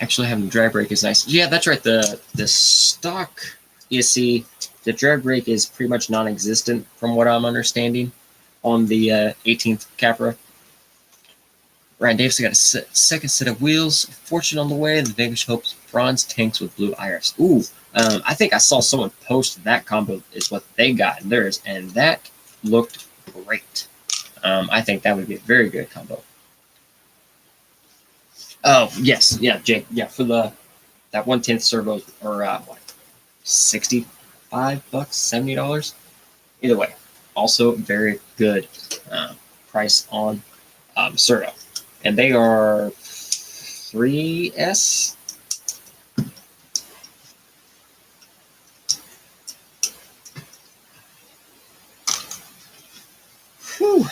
Actually having drag brake is nice. Yeah, that's right. The stock, you see, the drag brake is pretty much non-existent from what I'm understanding on the 18th Capra. Ryan Davis got a second set of wheels. Fortune on the way. The Vanquish Hopes bronze tanks with blue iris. Ooh, I think I saw someone post that combo is what they got in theirs, and that looked great. I think that would be a very good combo. Oh yes, yeah, Jake, yeah, for that 1/10 servo or what, $65, $70. Either way, also very good price on servo, and they are 3S. Whew.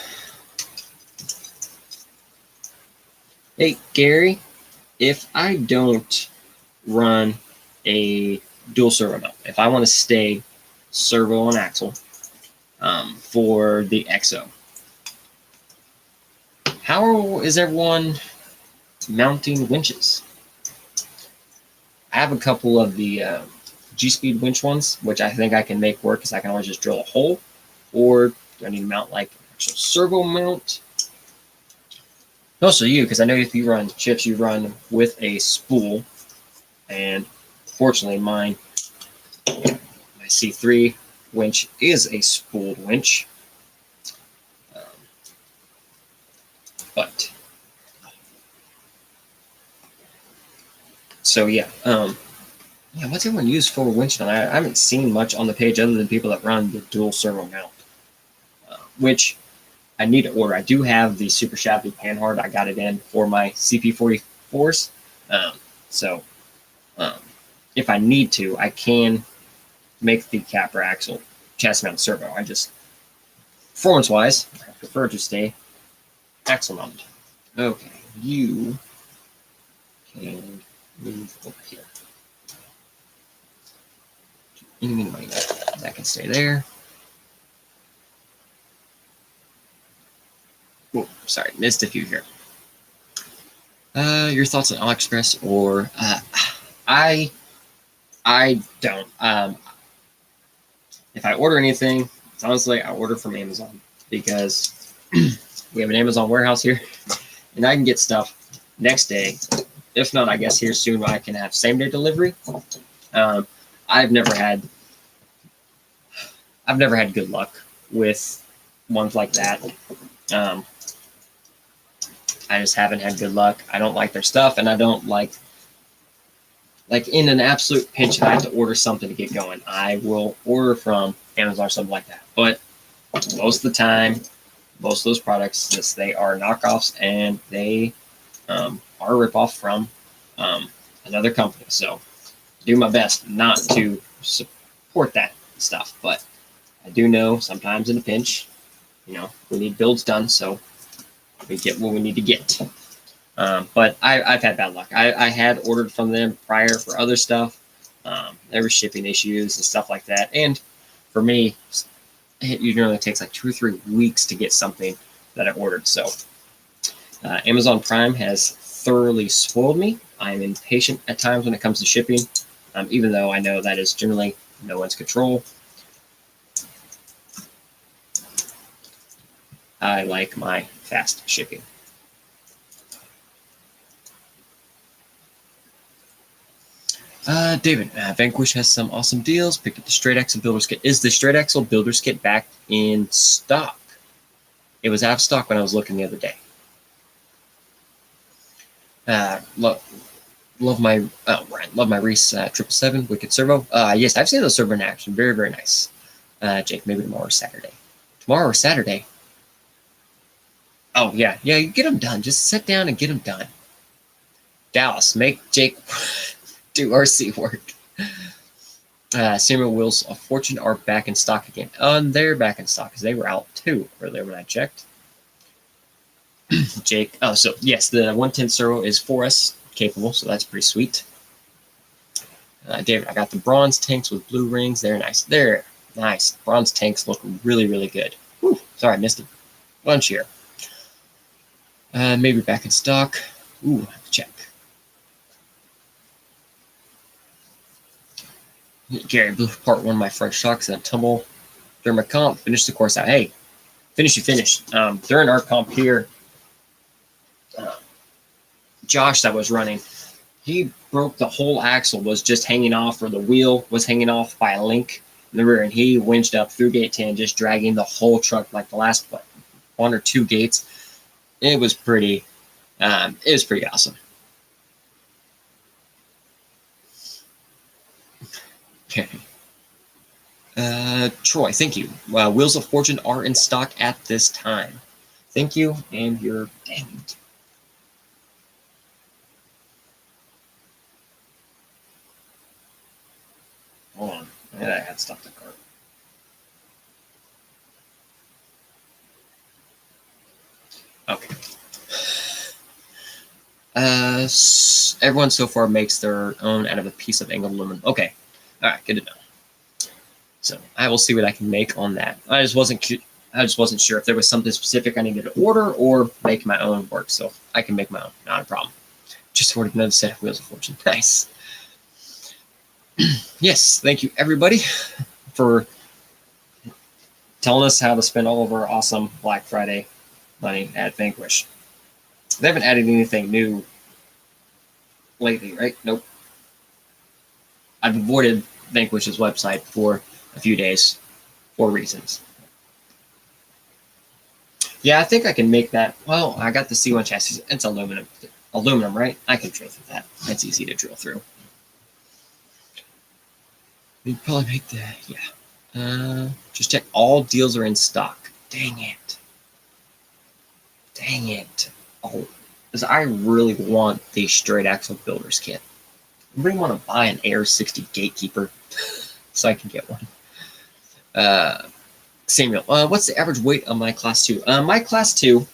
Hey Gary, if I don't run a dual servo mount, if I want to stay servo and axle for the EXO, how is everyone mounting winches? I have a couple of the G-Speed winch ones, which I think I can make work because I can always just drill a hole. Or do I need to mount like an actual servo mount? Also you, because I know if you run chips, you run with a spool. And fortunately my C3 winch is a spooled winch. But so yeah, what's everyone use for winch on? I haven't seen much on the page other than people that run the dual servo mount, which I need to order. I do have the super shabby panhard. I got it in for my CP44s. So if I need to, I can make the Capra axle chassis mount servo. I just, performance-wise, I prefer to stay axle mounted. Okay, you can move over here. That can stay there. Oh, sorry, missed a few here. Your thoughts on AliExpress or I don't. If I order anything, it's honestly I order from Amazon because we have an Amazon warehouse here, and I can get stuff next day. If not, I guess here soon I can have same day delivery. Um, I've never had good luck with ones like that. Um, I just haven't had good luck. I don't like their stuff, and I don't like in an absolute pinch, if I have to order something to get going, I will order from Amazon or something like that. But most of the time, most of those products, just they are knockoffs and they are a ripoff from another company. So do my best not to support that stuff. But I do know sometimes in a pinch, we need builds done, so we get what we need to get. But I've had bad luck. I had ordered from them prior for other stuff. There were shipping issues and stuff like that. And for me, it usually takes like 2 or 3 weeks to get something that I ordered. So Amazon Prime has thoroughly spoiled me. I'm impatient at times when it comes to shipping, even though I know that is generally no one's control. I like my fast shipping. David, Vanquish has some awesome deals. Pick up the Straight Axle Builder's Kit. Is the Straight Axle Builder's Kit back in stock? It was out of stock when I was looking the other day. Love my Reese 777 Wicked Servo. Yes, I've seen those servo in action. Very, very nice. Jake, maybe tomorrow or Saturday. Tomorrow or Saturday? Oh, yeah. Yeah, you get them done. Just sit down and get them done. Dallas, make Jake do RC work. Samuel Wheels of Fortune are back in stock again. They're back in stock because they were out too earlier when I checked. Jake, so yes, the 110 servo is 4S capable, so that's pretty sweet. David, I got the bronze tanks with blue rings. They're nice. They're nice. Bronze tanks look really, really good. Whew, sorry, I missed a bunch here. Maybe back in stock. Ooh, I have to check. Gary, blew apart one of my front shocks and a tumble during my comp. Finished the course out. Hey, finish. During our comp here, Josh that was running, he broke the whole axle, was just hanging off, or the wheel was hanging off by a link in the rear, and he winched up through gate 10, just dragging the whole truck like the last 1 or 2 gates. It was pretty awesome. Okay. Troy, thank you. Wheels of Fortune are in stock at this time. Thank you, and you're danged. Hold on. I had stuff to cart. Okay. Everyone so far makes their own out of a piece of angled aluminum. Okay. All right. Good to know. So I will see what I can make on that. I just wasn't sure if there was something specific I needed to order or make my own work. So I can make my own. Not a problem. Just ordered another set of Wheels of Fortune. Nice. Yes. Thank you, everybody, for telling us how to spend all of our awesome Black Friday money at Vanquish. They haven't added anything new lately, right? Nope. I've avoided Vanquish's website for a few days for reasons. Yeah, I think I can make that. Well, I got the C1 chassis. It's aluminum, right? I can drill through that. That's easy to drill through. We'd probably make that, yeah. Just check all deals are in stock. Dang it. Oh, because I really want the straight axle builder's kit. I really want to buy an Air 60 gatekeeper so I can get one. Samuel, what's the average weight of my class 2? My class 2,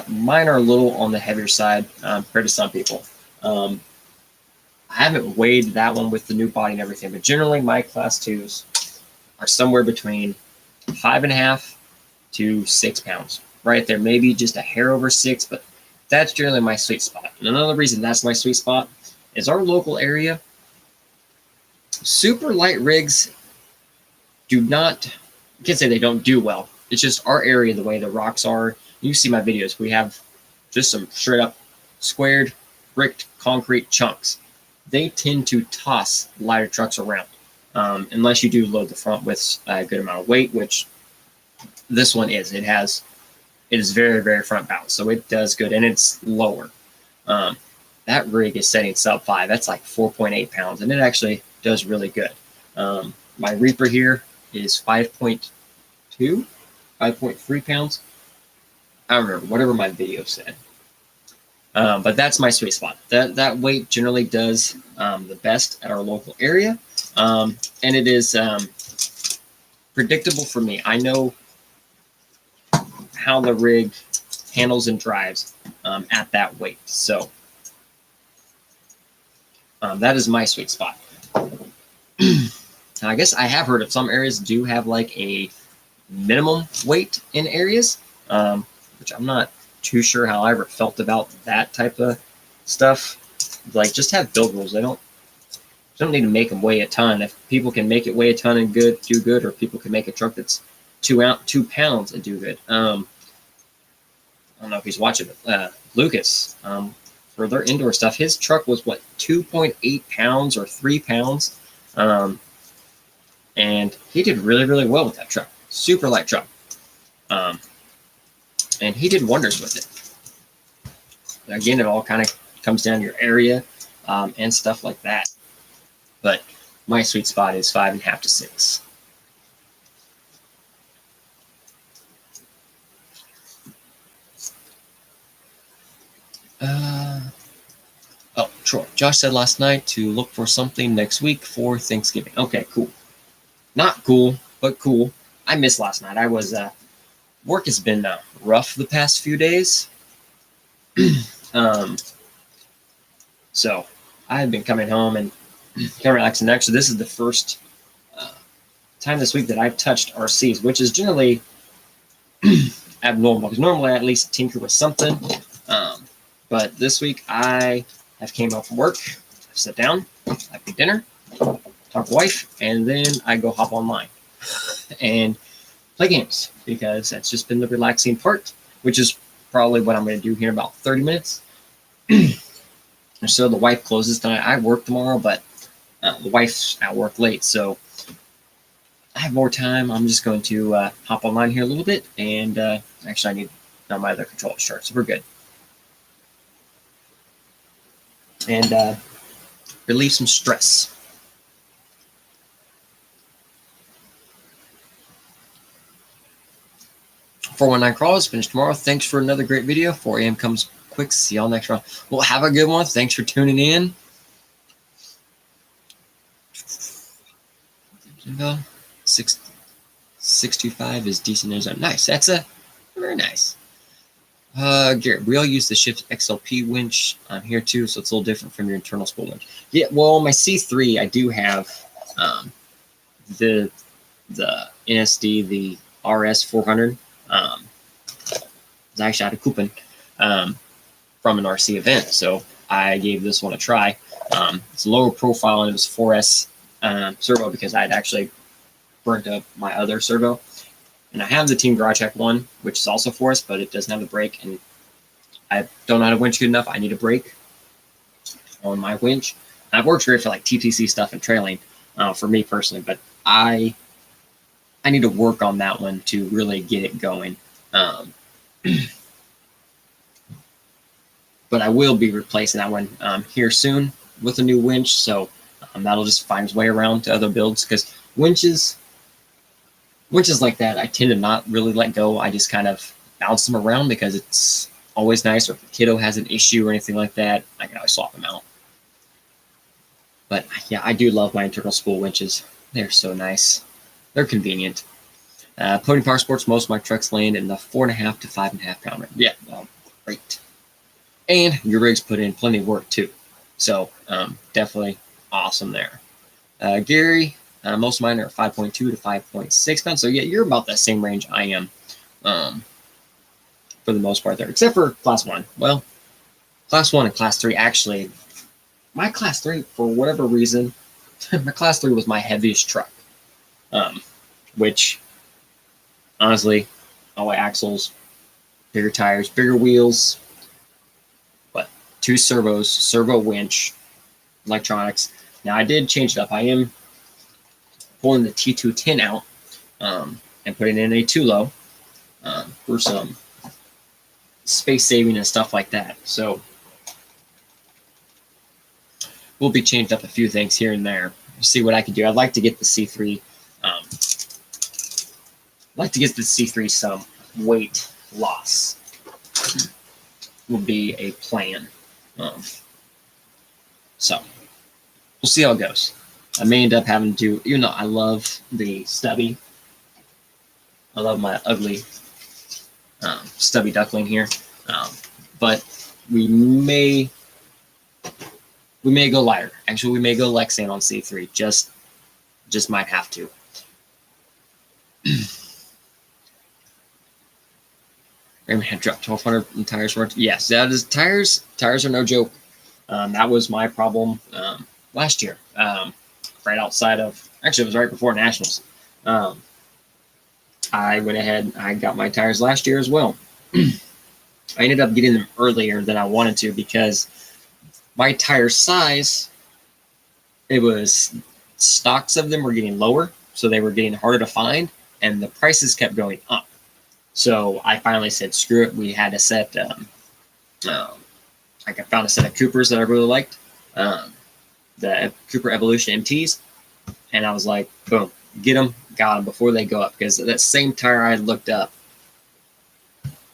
mine are a little on the heavier side compared to some people. I haven't weighed that one with the new body and everything, but generally my class 2s are somewhere between 5.5 to 6 pounds. Right there, maybe just a hair over 6, but that's generally my sweet spot. And another reason that's my sweet spot is our local area. Super light rigs do not, I can't say they don't do well. It's just our area, the way the rocks are. You see my videos. We have just some straight up squared, bricked concrete chunks. They tend to toss lighter trucks around, unless you do load the front with a good amount of weight, which this one is. It is very, very front balanced, so it does good, and it's lower. That rig is setting sub 5. That's like 4.8 pounds, and it actually does really good. My Reaper here is 5.2, 5.3 pounds. I don't remember, whatever my video said. But that's my sweet spot. That weight generally does the best at our local area, and it is predictable for me. I know how the rig handles and drives at that weight, so that is my sweet spot. I guess I have heard of some areas do have like a minimum weight in areas, which I'm not too sure how I ever felt about that type of stuff. Like, just have build rules. They don't need to make them weigh a ton. If people can make it weigh a ton and do good, or people can make a truck that's 2 pounds and do good. I don't know if he's watching Lucas, for their indoor stuff. His truck was what, 2.8 pounds or 3 pounds. And he did really, really well with that truck. Super light truck. And he did wonders with it. Again, it all kind of comes down to your area and stuff like that. But my sweet spot is 5.5 to 6. Oh, Troy. Josh said last night to look for something next week for Thanksgiving. Okay, cool. Not cool, but cool. I missed last night. I was work has been rough the past few days. So I've been coming home and kind of relaxing. Actually, this is the first time this week that I've touched RCs, which is generally abnormal, because normally I at least tinker with something. But this week I have came home from work, sit down, have dinner, talk to wife, and then I go hop online and play games, because that's just been the relaxing part, which is probably what I'm going to do here in about 30 minutes. So the wife closes tonight. I work tomorrow, but the wife's at work late, so I have more time. I'm just going to hop online here a little bit, and actually I need my other controller to start, so we're good. And relieve some stress. $419 crawls finished tomorrow. Thanks for another great video. 4 a.m. comes quick. See y'all next round. Well, have a good one. Thanks for tuning in. 625 is decent news. Nice. That's very nice. Garrett, we all use the Shift XLP winch on here too, so it's a little different from your internal spool winch. Yeah, well, my C3, I do have the NSD, the RS400. I actually had a coupon from an RC event, so I gave this one a try. It's lower profile, and it was 4S servo, because I had actually burnt up my other servo. And I have the Team Garage Hack 1, which is also 4S, but it doesn't have the brake, and I don't know how to winch good enough. I need a brake on my winch. I've worked great for like TTC stuff and trailing for me personally, but I need to work on that one to really get it going. But I will be replacing that one here soon with a new winch, so that'll just find its way around to other builds, because winches like that, I tend to not really let go. I just kind of bounce them around, because it's always nice. Or if the kiddo has an issue or anything like that, I can always swap them out. But yeah, I do love my internal spool winches. They're so nice. They're convenient. Podium Power Sports, most of my trucks land in the 4.5 to 5.5 pound range. Yeah, well, great. And your rigs put in plenty of work too. So definitely awesome there. Gary, most of mine are 5.2 to 5.6 pounds. So yeah, you're about that same range I am for the most part there, except for class 1. Well, class 1 and class 3, actually, my class 3, for whatever reason, my class 3 was my heaviest truck, which honestly, all my axles, bigger tires, bigger wheels, but 2 servos, servo winch, electronics. Now I did change it up. I am pulling the T210 out and putting in a 2-low for some space saving and stuff like that. So we'll be changed up a few things here and there. See what I can do. I'd like to get the C3. Like to get the C3 some weight loss. Would be a plan. So we'll see how it goes. I may end up having to, even though I love the stubby, I love my ugly stubby duckling here, but we may go lighter. Actually, we may go Lexan on C3. Just might have to. Raymond had dropped 1,200 in tires. Yes, that is tires. Tires are no joke. That was my problem last year. Right outside of, actually, it was right before Nationals. I went ahead. I got my tires last year as well. I ended up getting them earlier than I wanted to because my tire size, it was stocks of them were getting lower, so they were getting harder to find, and the prices kept going up. So I finally said, screw it. We had a set, like I found a set of Coopers that I really liked, the Cooper Evolution MTs, and I was like, boom, get them, got them before they go up, because that same tire I looked up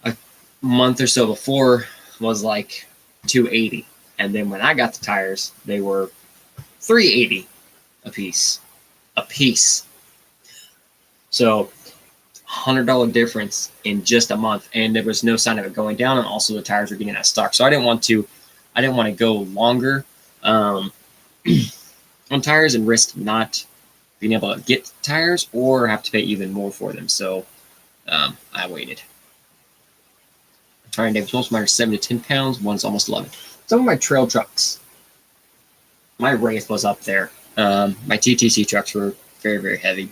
a month or so before was like 280, and then when I got the tires, they were 380 a piece. So $100 difference in just a month, and there was no sign of it going down, and also the tires were getting out of stock. So I didn't want to go longer on tires and risk not being able to get tires or have to pay even more for them. So I waited. Trying to most of mine are 7 to 10 pounds. One's almost 11. Some of my trail trucks, my Wraith was up there. My TTC trucks were very, very heavy.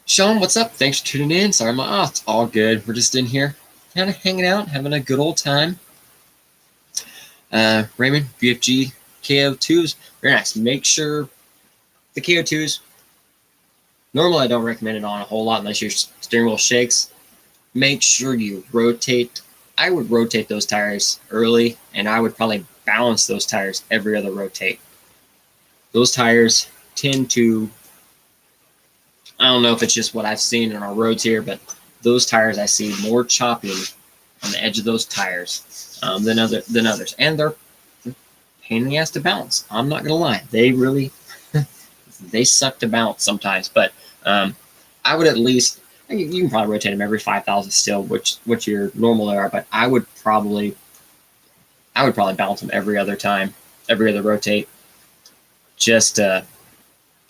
Sean, what's up? Thanks for tuning in. Sorry, it's all good. We're just in here kind of hanging out, having a good old time. Raymond, BFG, KO2s, very nice. Make sure the KO2s, normally I don't recommend it on a whole lot unless your steering wheel shakes. Make sure you rotate. I would rotate those tires early, and I would probably balance those tires every other rotate. Those tires tend to, I don't know if it's just what I've seen on our roads here, but those tires I see more chopping on the edge of those tires than others. And they're pain in the ass to balance. I'm not going to lie. They really, they suck to balance sometimes. But I would at least, you can probably rotate them every 5,000 still, which your normal are, but I would probably balance them every other time, every other rotate, just to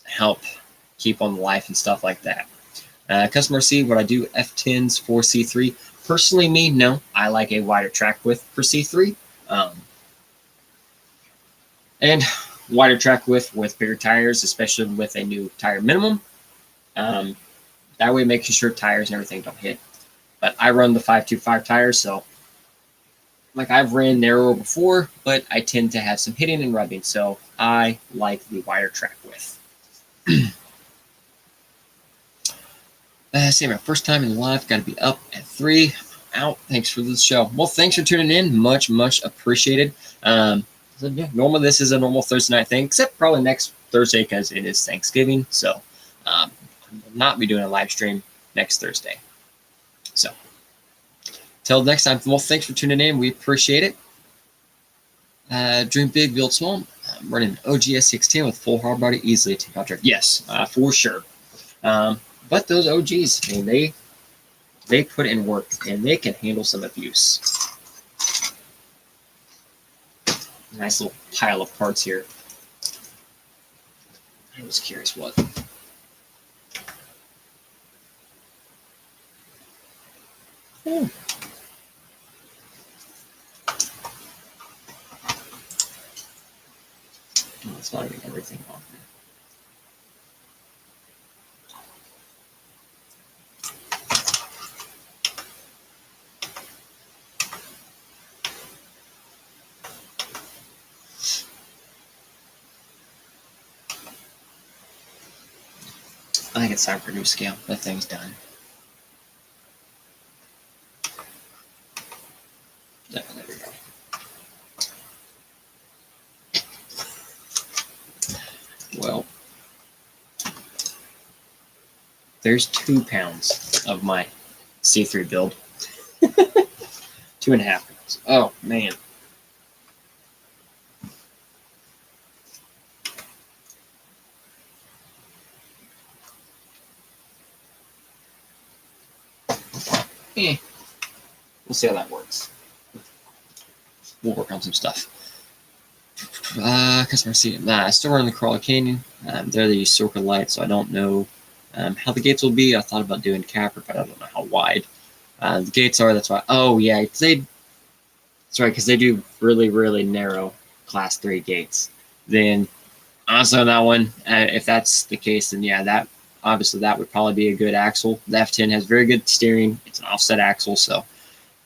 help keep on the life and stuff like that. Customer C, would I do F10s for C3? Personally, me, no. I like a wider track width for C3. And wider track width with bigger tires, especially with a new tire minimum. That way, making sure tires and everything don't hit. But I run the 525 tires, so like I've ran narrower before, but I tend to have some hitting and rubbing, so I like the wider track width. See, my first time in live, got to be up at 3. Out. Thanks for the show. Well, thanks for tuning in. Much, much appreciated. So yeah, normally this is a normal Thursday night thing, except probably next Thursday because it is Thanksgiving. So I will not be doing a live stream next Thursday. So till next time. Well, thanks for tuning in. We appreciate it. Dream big, build small. I'm running OGS 16 with full hard body, easily take out track. Yes, for sure. But those OGs, I mean, they put in work and they can handle some abuse. Nice little pile of parts here. I was curious what. Oh. Oh, it's not even everything off there. I think it's time for a new scale. That thing's done. There we go. Well, there's 2 pounds of my C3 build. 2.5 pounds. Oh, man. We'll see how that works. We'll work on some stuff. Customer seat. Still running the Crawler Canyon. They're the circle light, so I don't know how the gates will be. I thought about doing capper, but I don't know how wide. The gates are. That's why. Oh yeah, that's right, because they do really, really narrow Class 3 gates. Then honestly on that one, if that's the case, then yeah, that obviously that would probably be a good axle. The F10 has very good steering. It's an offset axle, so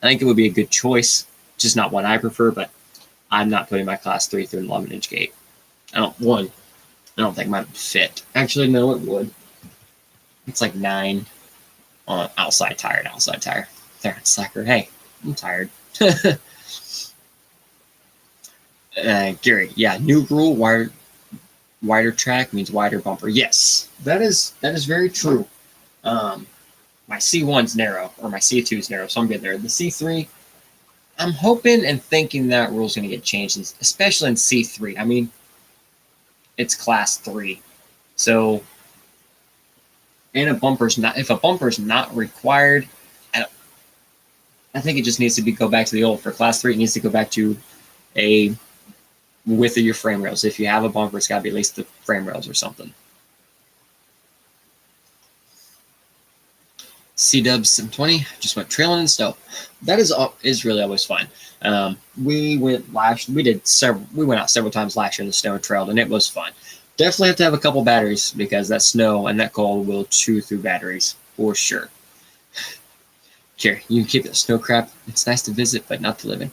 I think it would be a good choice. Just not what I prefer, but I'm not putting my Class 3 through an 11-inch gate. I don't think mine would fit. Actually, no, it would. It's like 9 on outside tire. There, it's slacker. Hey, I'm tired. Gary, yeah, new rule, wider track means wider bumper. Yes, that is very true. My C1's narrow, or my C2's narrow, so I'm good there. The C3, I'm hoping and thinking that rule's going to get changed, especially in C3. I mean, it's Class 3, so and if a bumper's not required, I think it just needs to go back to the old. For Class 3, it needs to go back to a width of your frame rails. If you have a bumper, it's got to be at least the frame rails or something. C-Dubs 720 just went trailing in snow. That is really always fun. We went out several times last year in the snow and trailed, and it was fun. Definitely have to have a couple batteries because that snow and that cold will chew through batteries for sure. Here, you can keep that snow crap. It's nice to visit, but not to live in.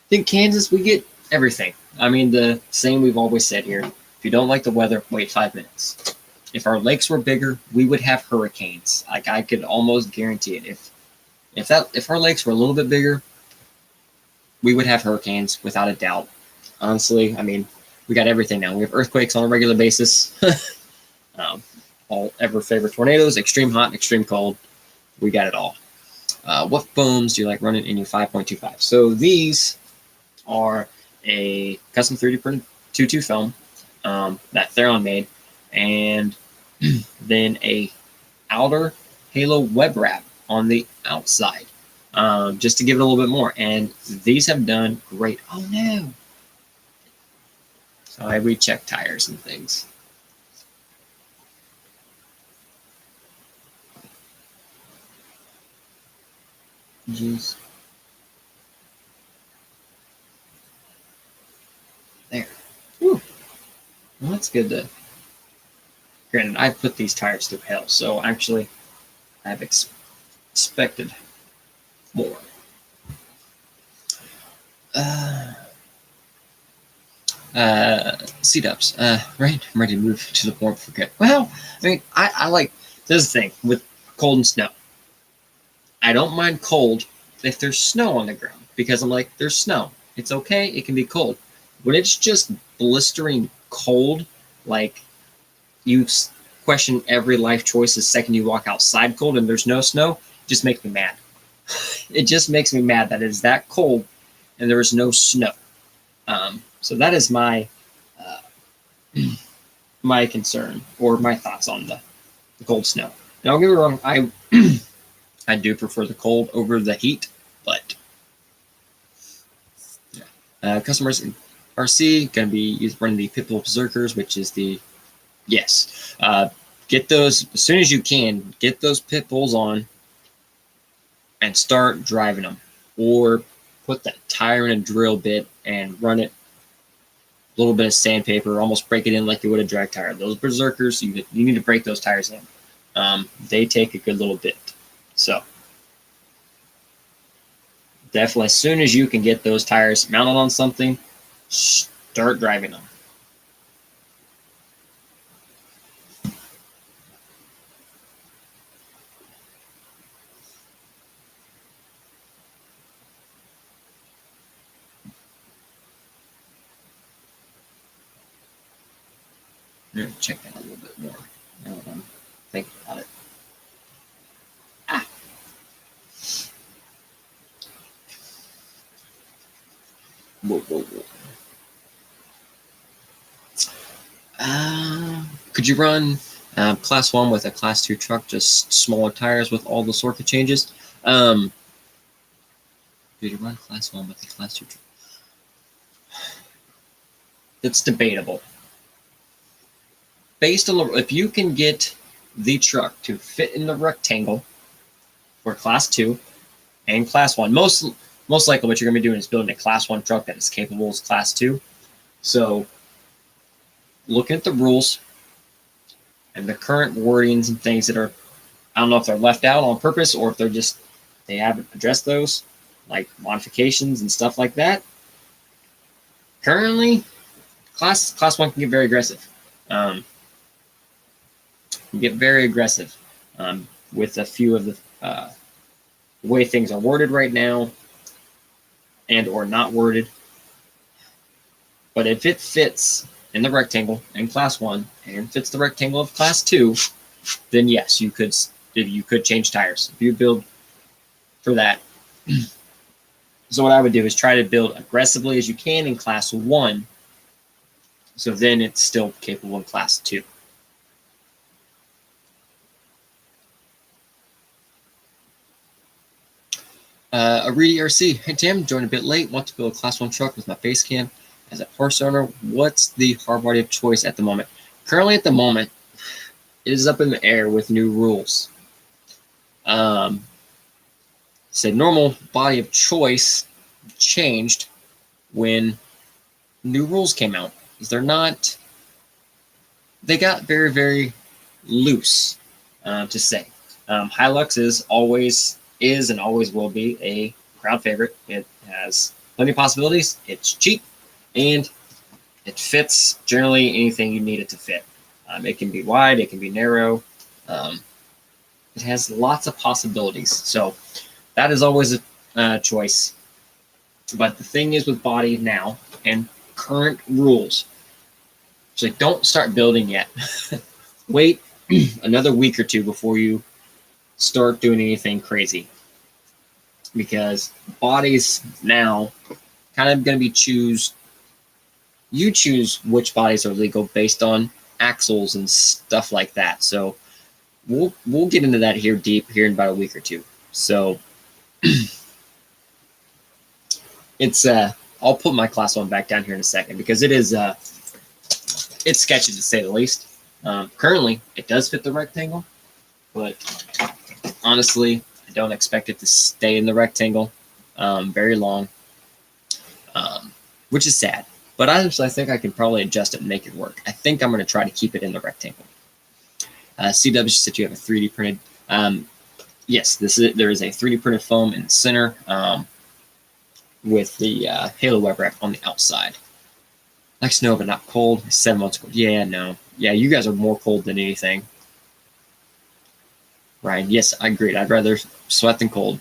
In Kansas, we get everything. I mean, the same we've always said here. If you don't like the weather, wait 5 minutes. If our lakes were bigger, we would have hurricanes. Like, I could almost guarantee it. If our lakes were a little bit bigger, we would have hurricanes without a doubt. Honestly, I mean, we got everything now. We have earthquakes on a regular basis. All ever favorite tornadoes, extreme hot, extreme cold. We got it all. What foams do you like running in your 5.25? So these are a custom 3D printed 2.2 film that Theron made, and then a outer halo web wrap on the outside, just to give it a little bit more. And these have done great. Oh no! So I recheck tires and things. Jeez. There. Whew. Well, that's good to. Granted, I put these tires through hell, so actually, I've expected more. C-Dubs. Right? I'm ready to move to the warm forget. Well, I mean, I like. This is the thing with cold and snow. I don't mind cold if there's snow on the ground because I'm like, there's snow. It's okay. It can be cold. When it's just blistering cold, like you question every life choice the second you walk outside cold and there's no snow, it just makes me mad. It just makes me mad that it's that cold and there is no snow. So that is my my concern or my thoughts on the cold snow. Now, don't get me wrong, I do prefer the cold over the heat, but yeah. Customers RC, going to be running the Pitbull Berserkers, which is the, yes, get those, as soon as you can, get those pit bulls on and start driving them. Or put that tire in a drill bit and run it, a little bit of sandpaper, almost break it in like you would a drag tire. Those Berserkers, you need to break those tires in. They take a good little bit. So definitely, as soon as you can get those tires mounted on something, start driving them. Check that a little bit more now that I'm thinking about it. Whoa. Could you run Class 1 with a Class 2 truck, just smaller tires with all the circuit changes? Could you run Class 1 with a Class 2 truck? It's debatable. Based on if you can get the truck to fit in the rectangle for Class 2 and Class 1, most likely what you're going to be doing is building a Class 1 truck that is capable as Class 2. So looking at the rules and the current wordings and things that are, I don't know if they're left out on purpose or if they're just, they haven't addressed those, like modifications and stuff like that. Currently, Class 1 can get very aggressive. With a few of the way things are worded right now and or not worded. But if it fits in the rectangle in Class 1 and fits the rectangle of Class 2, then yes, you could change tires if you build for that. So what I would do is try to build aggressively as you can in Class 1, so then it's still capable in Class 2. Aridi RC, hey Tim, joined a bit late. Want to build a Class 1 truck with my base cam as a horse owner. What's the hard body of choice at the moment? Currently, at the moment, it is up in the air with new rules. Said normal body of choice changed when new rules came out. They got very, very loose, to say. Hilux is and always will be a crowd favorite. It has plenty of possibilities. It's cheap, and it fits generally anything you need it to fit. It can be wide, it can be narrow. It has lots of possibilities. So that is always a choice. But the thing is with body now and current rules, so don't start building yet. Wait another week or two before you start doing anything crazy, because bodies now kind of going to be you choose which bodies are legal based on axles and stuff like that. So we'll get into that here in about a week or two. So it's I'll put my Class 1 back down here in a second, because it is it's sketchy to say the least. Currently it does fit the rectangle, but honestly, I don't expect it to stay in the rectangle very long, which is sad. But honestly, I think I can probably adjust it and make it work. I think I'm going to try to keep it in the rectangle. CW said you have a 3D printed. Yes, there is a 3D printed foam in the center with the halo web wrap on the outside. Like snow, but not cold. 7 months cold. Yeah, no. Yeah, you guys are more cold than anything. Ryan, yes, I agree. I'd rather sweat than cold.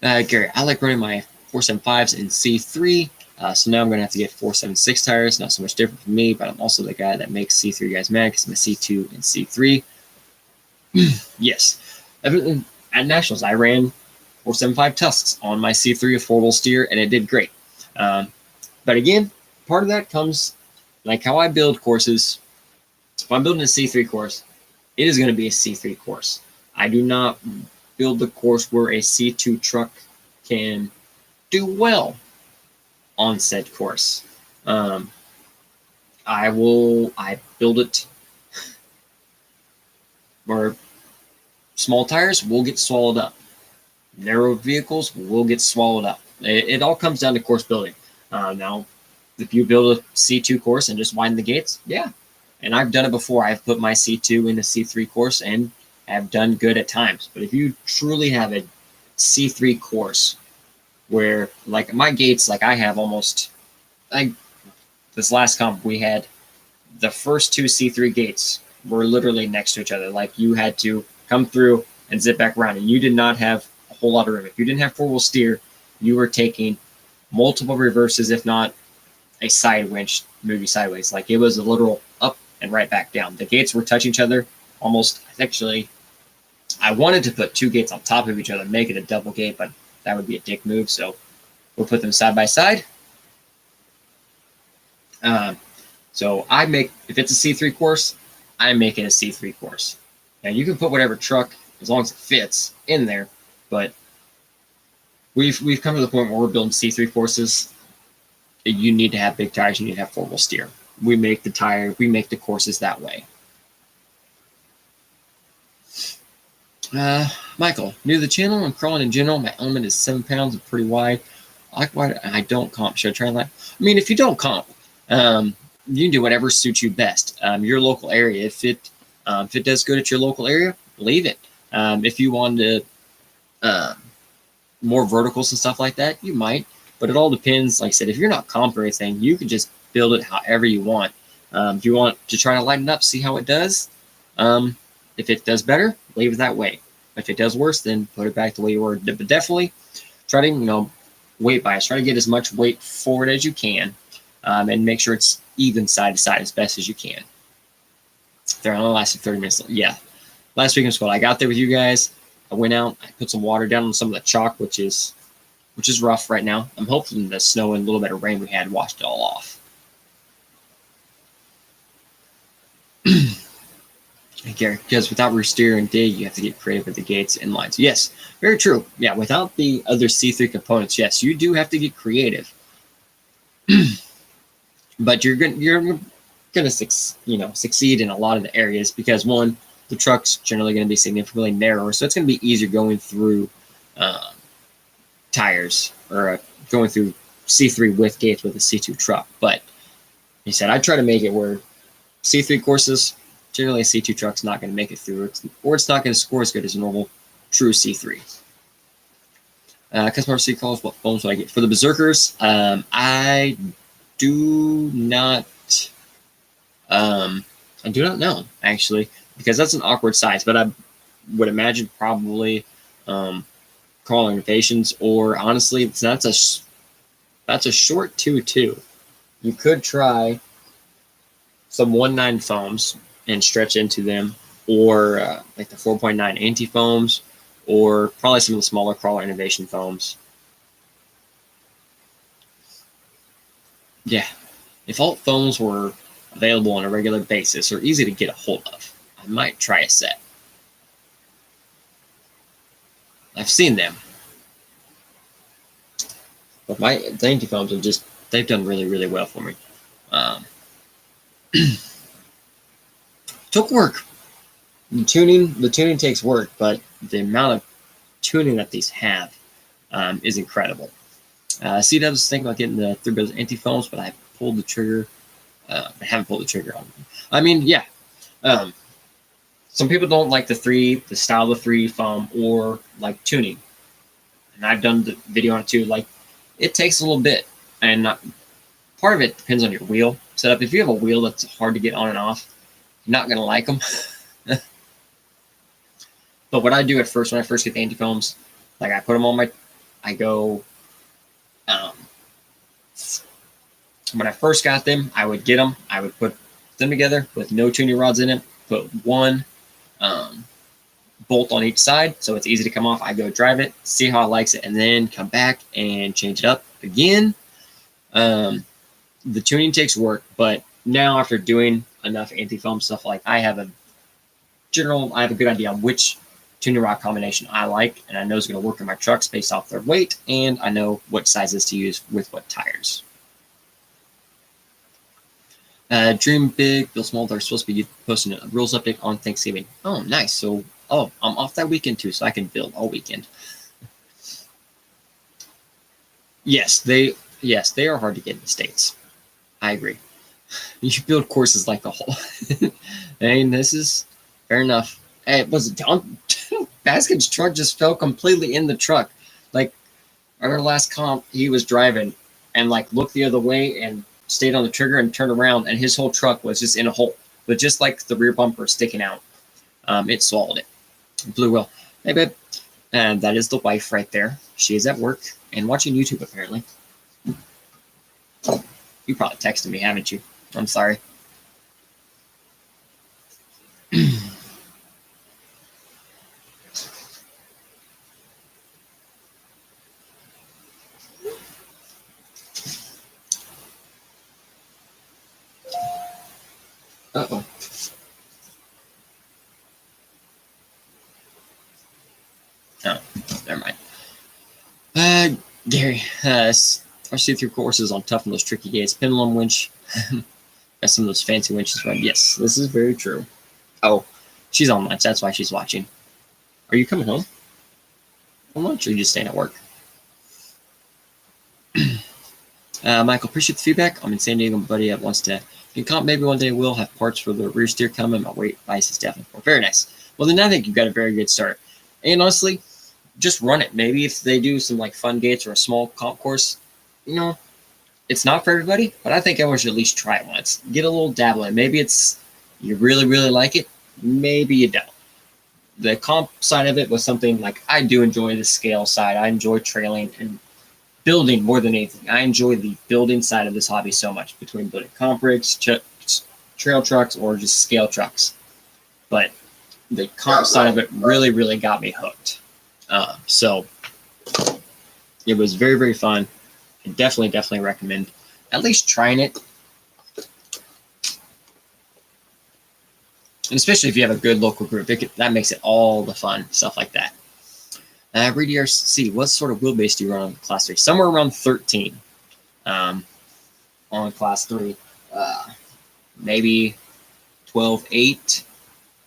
Gary, I like running my 475s in C3, so now I'm going to have to get 476 tires. Not so much different from me, but I'm also the guy that makes C3 guys mad because I'm a C2 and C3. Yes. At Nationals, I ran 475 Tusks on my C3 affordable steer, and it did great. But again, part of that comes like how I build courses. If I'm building a C3 course, it is going to be a C3 course. I do not build the course where a C2 truck can do well. on said course. I build it where small tires will get swallowed up. Narrow vehicles will get swallowed up. It all comes down to course building. Now, if you build a C2 course and just widen the gates, yeah. And I've done it before. I've put my C2 in a C3 course and have done good at times. But if you truly have a C3 course where, like my gates, like I have almost, like this last comp, we had the first two C3 gates were literally next to each other. Like you had to come through and zip back around, and you did not have a whole lot of room. If you didn't have four-wheel steer, you were taking multiple reverses, if not a side winch moving sideways. Like it was a literal up and right back down. The gates were touching each other almost. Actually, I wanted to put two gates on top of each other, make it a double gate, but that would be a dick move. So we'll put them side by side. So I make, if it's a C3 course, I make it a C3 course. Now you can put whatever truck, as long as it fits, in there, but we've come to the point where we're building C3 courses. You need to have big tires. You need to have four-wheel steer. We make the courses that way. Michael, new to the channel and crawling in general. My element is 7 pounds and pretty wide. I don't comp. Should I try that? I mean, if you don't comp, you can do whatever suits you best. Your local area. If it does good at your local area, leave it. If you want to more verticals and stuff like that, you might. But it all depends. Like I said, if you're not comp or anything, you can just build it however you want. If you want to try to lighten it up, see how it does. If it does better, leave it that way. If it does worse, then put it back the way you were. But definitely try to, weight bias. Try to get as much weight forward as you can, and make sure it's even side to side as best as you can. They're only lasted 30 minutes. Yeah. Last week in school, I got there with you guys. I went out. I put some water down on some of the chalk, which is rough right now. I'm hoping the snow and a little bit of rain we had washed it all off. Gary, because without rear steer and dig, you have to get creative with the gates and lines. Yes, very true. Yeah, without the other C3 components, yes, you do have to get creative. But you're gonna succeed in a lot of the areas because one, the truck's generally going to be significantly narrower, so it's going to be easier going through tires or going through C3 with gates with a C2 truck. But he said I try to make it where C3 courses, generally a C2 truck's not going to make it through, or it's not going to score as good as a normal true C3. Customer C calls, what phones do I get? For the Berserkers, I do not know, actually, because that's an awkward size, but I would imagine probably Crawl Innovations, or honestly, that's a short 2.2. You could try some 1.9 foams and stretch into them, or like the 4.9 anti-foams, or probably some of the smaller Crawler Innovation foams. Yeah, if alt foams were available on a regular basis or easy to get a hold of, I might try a set. I've seen them, but the anti-foams they've done really, really well for me. Took work. The tuning takes work, but the amount of tuning that these have is incredible. C-Dubs is thinking about getting the 3-Bills anti-foams, but I pulled the trigger. I haven't pulled the trigger on them. I mean, yeah. Some people don't like the style of the 3 foam or like tuning. And I've done the video on it too. Like, it takes a little bit. And part of it depends on your wheel setup. If you have a wheel that's hard to get on and off, you're not going to like them. But what I do at first, when I first get the anti-foams, like I put them on when I first got them, I would get them. I would put them together with no tuning rods in it. Put one bolt on each side, so it's easy to come off. I go drive it, see how it likes it, and then come back and change it up again. The tuning takes work, but now after doing enough anti-foam stuff, like I have a good idea on which tuning rod combination I like, and I know is going to work in my trucks based off their weight, and I know what sizes to use with what tires. Dream big, build small. They're supposed to be posting a rules update on Thanksgiving. Oh, nice. So, I'm off that weekend too, so I can build all weekend. Yes, they are hard to get in the States. I agree. You build courses like a whole. And this is fair enough. Hey, was it Don Basket's truck just fell completely in the truck? Like our last comp, he was driving and like looked the other way and stayed on the trigger and turned around, and his whole truck was just in a hole, but just like the rear bumper sticking out. It swallowed it. Blue whale. Hey, babe. And that is the wife right there. She is at work and watching YouTube, apparently. You probably texted me, haven't you? I'm sorry. Uh-oh. Oh, never mind. Gary, our see-through courses on tough and those tricky gates. Pendulum winch. Got some of those fancy winches run. Yes, this is very true. Oh, she's on lunch. That's why she's watching. Are you coming home on lunch, or are you just staying at work? Michael, appreciate the feedback. I'm in San Diego. My buddy wants to in comp. Maybe one day we'll have parts for the rear steer coming. My weight bias is definitely very nice. Well, then I think you've got a very good start. And honestly, just run it. Maybe if they do some like fun gates or a small comp course, it's not for everybody, but I think everyone should at least try it once. Get a little dabble in. Maybe it's you really, really like it. Maybe you don't. The comp side of it was something like I do enjoy the scale side. I enjoy trailing and building more than anything. I enjoy the building side of this hobby so much, between building comp rigs, trail trucks, or just scale trucks. But the comp side of it really, really got me hooked. So it was very, very fun. I definitely recommend at least trying it. And especially if you have a good local group, that makes it all the fun, stuff like that. Read ERC, what sort of wheelbase do you run on Class 3? Somewhere around 13 on Class 3. Maybe 12.8.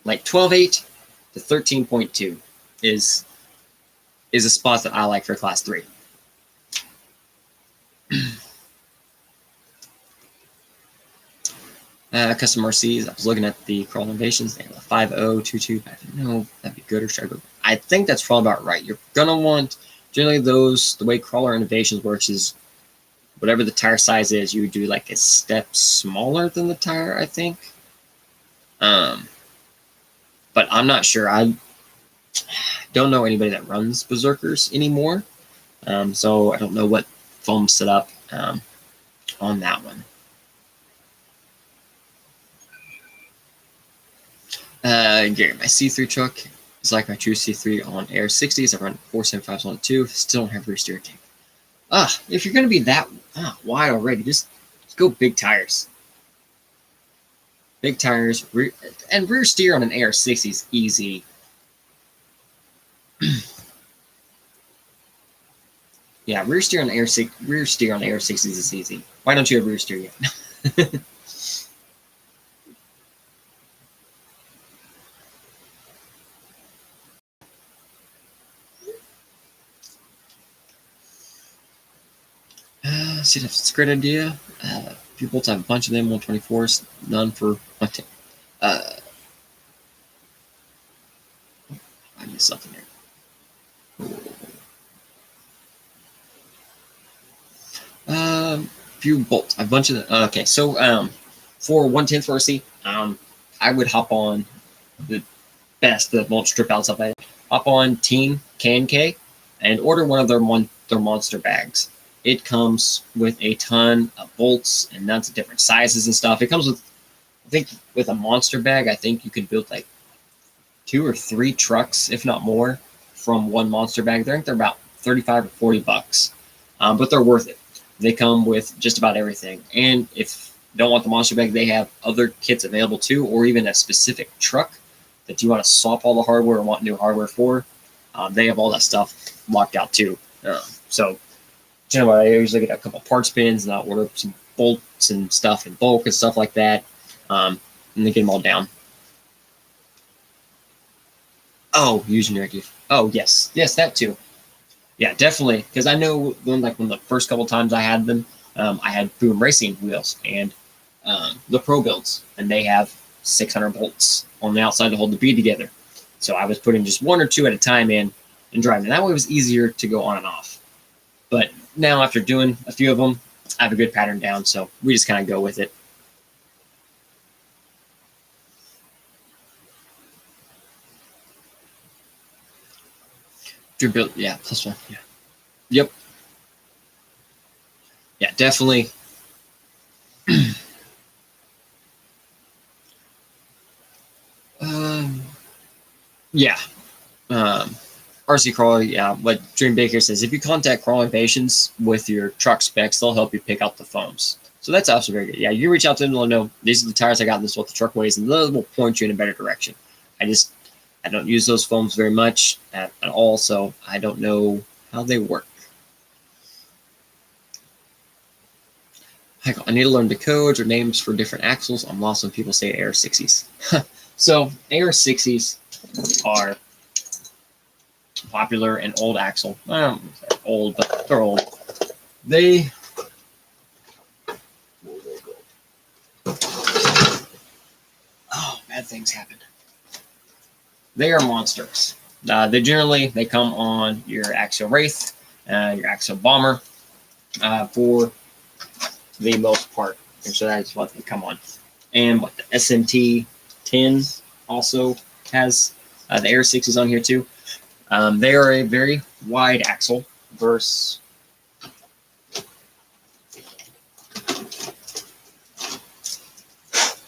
Like 12.8 to 13.2 is a spot that I like for Class 3. Custom RCs. I was looking at the crawl innovations. They have a 5022. I don't know if that'd be good or should I go. I think that's probably about right. You're gonna want generally the way crawler innovations works is whatever the tire size is, you would do like a step smaller than the tire, I think. But I'm not sure. I don't know anybody that runs Berserkers anymore, so I don't know what foam set up on that one. Gary, my C3 truck is like my true C3 on Air 60s. I run 475s on it too. Still don't have rear steer tank. If you're going to be that wide already, just go big tires. Big tires, and rear steer on an Air 60 is easy. Yeah, rear steer on Air 60s is easy. Why don't you have rear steer yet? See, that's a great idea. People have a bunch of them, 124s, none for 110. I missed something there. Few bolts. A bunch of them. Okay, so for 110th RC, I would hop on the best, the bolt strip out stuff. Hop on Team K&K and order one of their monster bags. It comes with a ton of bolts and nuts of different sizes and stuff. It comes with, I think, with a monster bag, I think you can build like 2 or 3 trucks, if not more, from one monster bag. I think they're about 35 or 40 bucks, but they're worth it. They come with just about everything. And if you don't want the monster bag, they have other kits available too, or even a specific truck that you want to swap all the hardware and want new hardware for, they have all that stuff locked out too. So generally, I usually get a couple parts bins and I'll order some bolts and stuff in bulk and stuff like that, and then get them all down. Oh, using your active. Oh, yes, that too. Yeah, definitely. Because I know when the first couple times I had them, I had Boom Racing wheels and the Pro builds, and they have 600 bolts on the outside to hold the bead together. So I was putting just one or two at a time in and driving. And that way it was easier to go on and off. But now after doing a few of them, I have a good pattern down, so we just kind of go with it. Build, yeah, +1, yeah. Yep. Yeah, definitely. Yeah. RC Crawler, yeah, what Dream Baker says, if you contact Crawling Patients with your truck specs, they'll help you pick out the foams. So that's also very good. Yeah, you reach out to them and let them know, these are the tires I got, this is what the truck weighs, and those will point you in a better direction. I don't use those foams very much at all, so I don't know how they work. I need to learn the codes or names for different axles. I'm lost when people say AR60s. So AR60s are popular and old axle. Old, but they're old. They bad things happen. They are monsters. They come on your Axial Wraith, your Axial Bomber, for the most part. And so that's what they come on. And what the SMT 10 also has the AR6s on here too. They are a very wide axle versus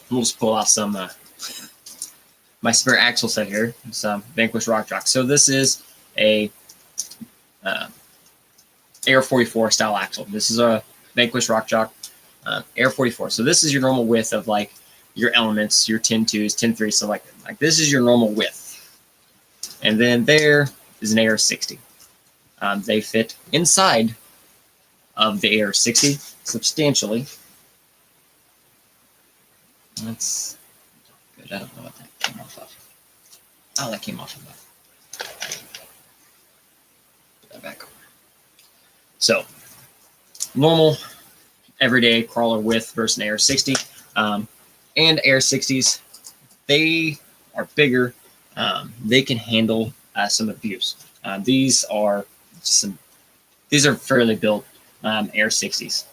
we'll just pull off some my spare axle set here. Some Vanquish Rock Jock. So this is a Air 44 style axle. This is a Vanquish Rock Jock Air 44. So this is your normal width of like your elements, your 10.2s, 10.3s. So like this is your normal width. And then there is an AR60. They fit inside of the AR60 substantially. That's good. I don't know what that came off of. Oh, that came off of that. Put that back over. So, normal, everyday crawler width versus an AR60. And AR60s, they are bigger. They can handle some abuse. These are fairly built AR60s,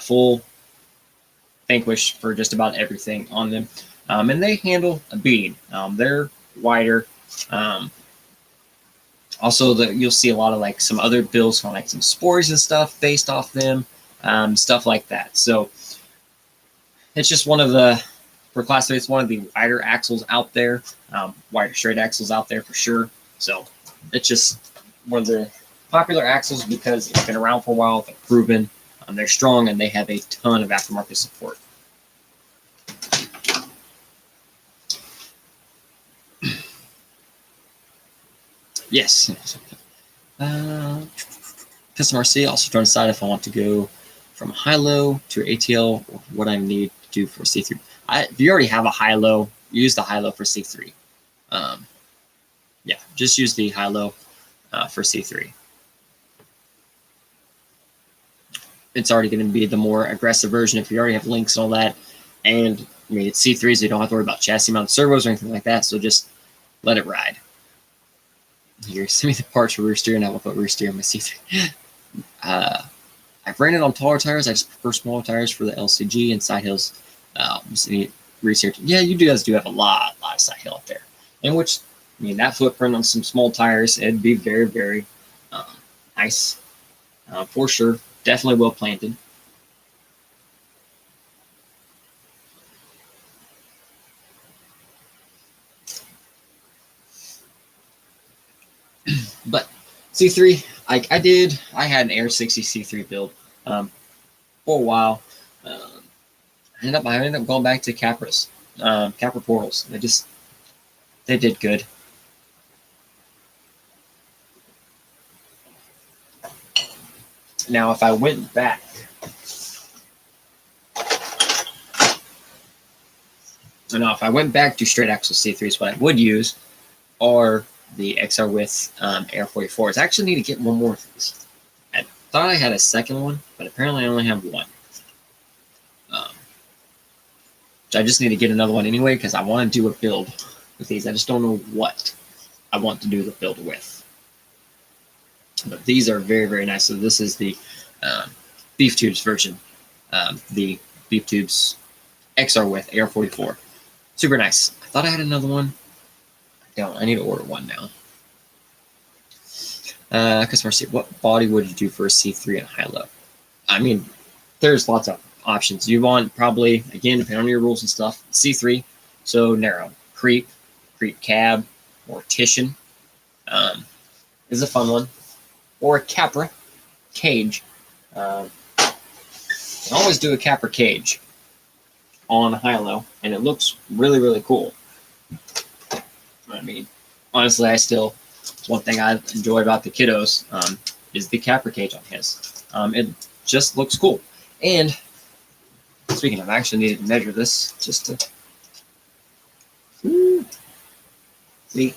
full Vanquish for just about everything on them, and they handle a beating. They're wider. Also, you'll see a lot of like some other builds from like some Spores and stuff based off them, stuff like that. So it's just for Class 3, it's one of the wider axles out there, wider straight axles out there for sure. So it's just one of the popular axles because it's been around for a while, they're proven, they're strong, and they have a ton of aftermarket support. Yes. Piston RC, also trying to decide if I want to go from a high-low to ATL or what I need to do for C3. If you already have a high-low, use the high-low for C3. Yeah, just use the high-low for C3. It's already going to be the more aggressive version if you already have links and all that. And I mean, it's C3, so you don't have to worry about chassis mounted servos or anything like that. So just let it ride. Here, send me the parts for rear steer, and I will put rear steer on my C3. I've ran it on taller tires. I just prefer smaller tires for the LCG and side hills. Rear steer. Yeah, you guys do have a lot of side hill up there. And which, I mean, that footprint on some small tires, it'd be very, very nice for sure. Definitely well planted. But C3, I had an AR60 C3 build for a while. I ended up going back to Capras, Capra portals. They did good. Now, if I went back, to straight axle C3s, what I would use are the XR with Air 44s. I actually need to get one more of these. I thought I had a second one, but apparently I only have one. So I just need to get another one anyway because I want to do a build with these. I just don't know what I want to do the build with. But these are very, very nice. So this is the Beef Tubes version. The Beef Tubes XR with Air 44. Super nice. I thought I had another one. I don't. I need to order one now. Customer C, what body would you do for a C3 and high-low? I mean, there's lots of options. You want probably, again, depending on your rules and stuff, C3, so narrow. Creep cab, mortician is a fun one. Or a Capra cage. You can always do a Capra cage on high-low, and it looks really, really cool. I mean, honestly, one thing I enjoy about the kiddos is the Capra cage on his. It just looks cool. And speaking of, I actually needed to measure this just to see.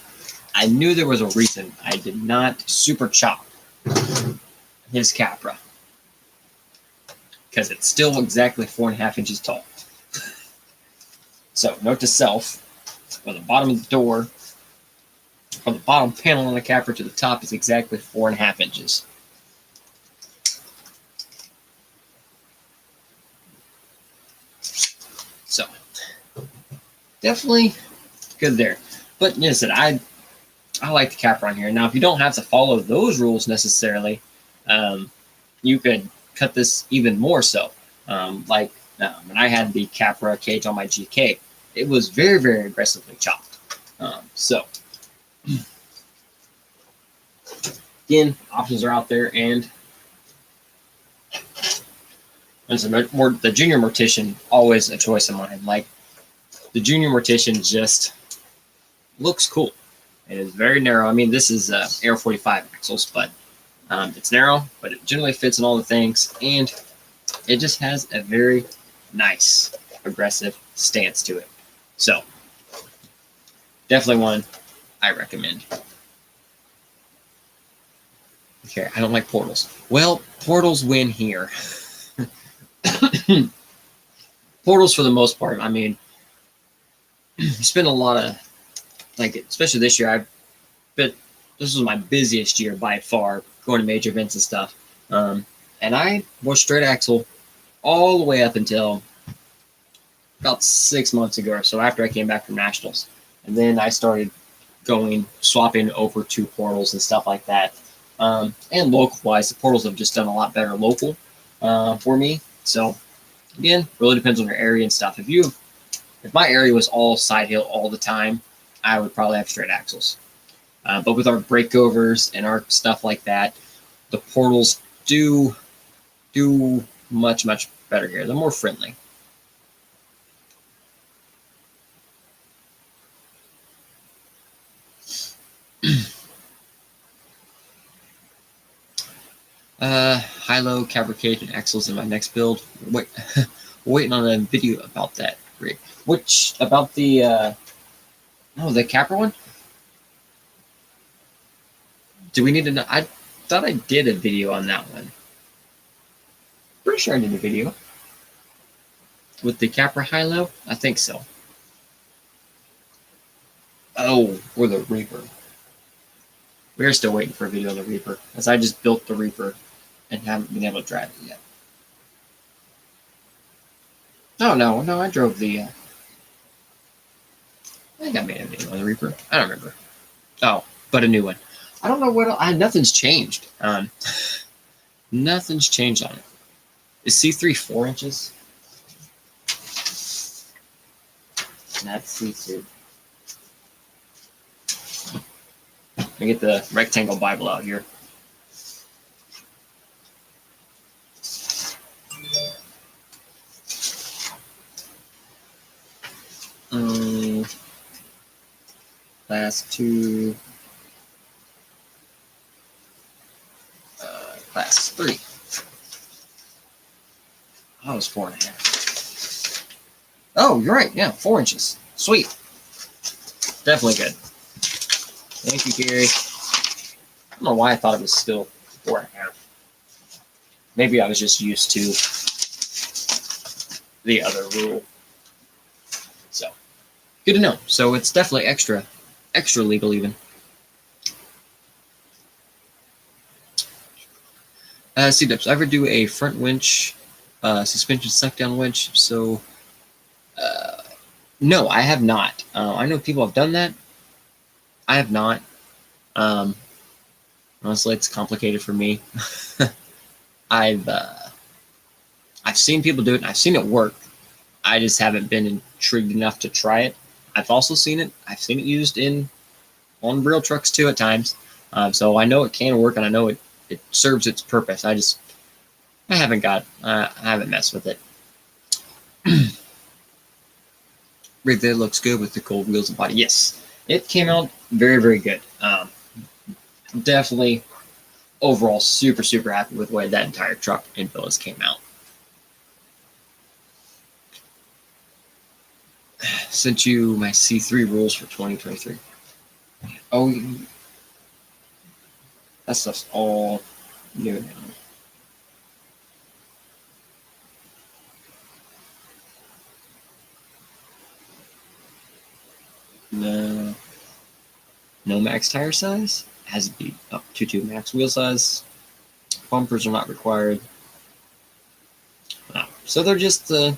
I knew there was a reason I did not super chop his Capra, because it's still exactly 4.5 inches tall. So note to self, from the bottom of the door, from the bottom panel on the Capra to the top is exactly 4.5 inches. So definitely good there. But as I said, I like the Capra on here. Now, if you don't have to follow those rules necessarily, you could cut this even more so. Like when I had the Capra cage on my GK, it was very, very aggressively chopped. Again, options are out there, and the Junior Mortician, always a choice of mine. Like, the Junior Mortician just looks cool. It is very narrow. I mean, this is Air 45 axles, but it's narrow, but it generally fits in all the things, and it just has a very nice, aggressive stance to it. So, definitely one I recommend. Okay, I don't like portals. Well, portals win here. Portals, for the most part, I mean, you spend a lot of, like, especially this year, this was my busiest year by far, going to major events and stuff. And I was straight axle all the way up until about 6 months ago or so, after I came back from nationals. And then I started swapping over to portals and stuff like that. And local-wise, the portals have just done a lot better local for me. So, again, really depends on your area and stuff. If my area was all side hill all the time, I would probably have straight axles. But with our breakovers and our stuff like that, the portals do much, much better here. They're more friendly. High-low, cabricade, and axles in my next build. Wait, waiting on a video about that, Rick. About the Capra one? Do we need to know? I thought I did a video on that one. Pretty sure I did a video. With the Capra high-low? I think so. Oh, or the Reaper. We're still waiting for a video on the Reaper, as I just built the Reaper and haven't been able to drive it yet. Oh, no, I drove the... I think I made a video on the Reaper. I don't remember. Oh, but a new one. I don't know nothing's changed. Nothing's changed on it. Is C3 4 inches? That's C2. Let me get the rectangle Bible out here. class 2, class 3. Oh, it was 4.5. Oh, you're right. Yeah, 4 inches. Sweet. Definitely good. Thank you, Gary. I don't know why I thought it was still 4.5. Maybe I was just used to the other rule. So, good to know. So it's definitely extra legal even. C-dubs, ever do a front winch, suspension suck down winch? So, no, I have not. I know people have done that. I have not. Honestly, it's complicated for me. I've seen people do it, and I've seen it work. I just haven't been intrigued enough to try it. I've also seen it. I've seen it used on real trucks too at times. So I know it can work, and I know it serves its purpose. I haven't messed with it. Right there looks good with the cold wheels and body. Yes, it came out very, very good. Definitely, overall, super, super happy with the way that entire truck and Villas came out. Sent you my C3 rules for 2023. Oh, that stuff's all new now. No max tire size. Has to be up to max wheel size. Bumpers are not required. So they're just the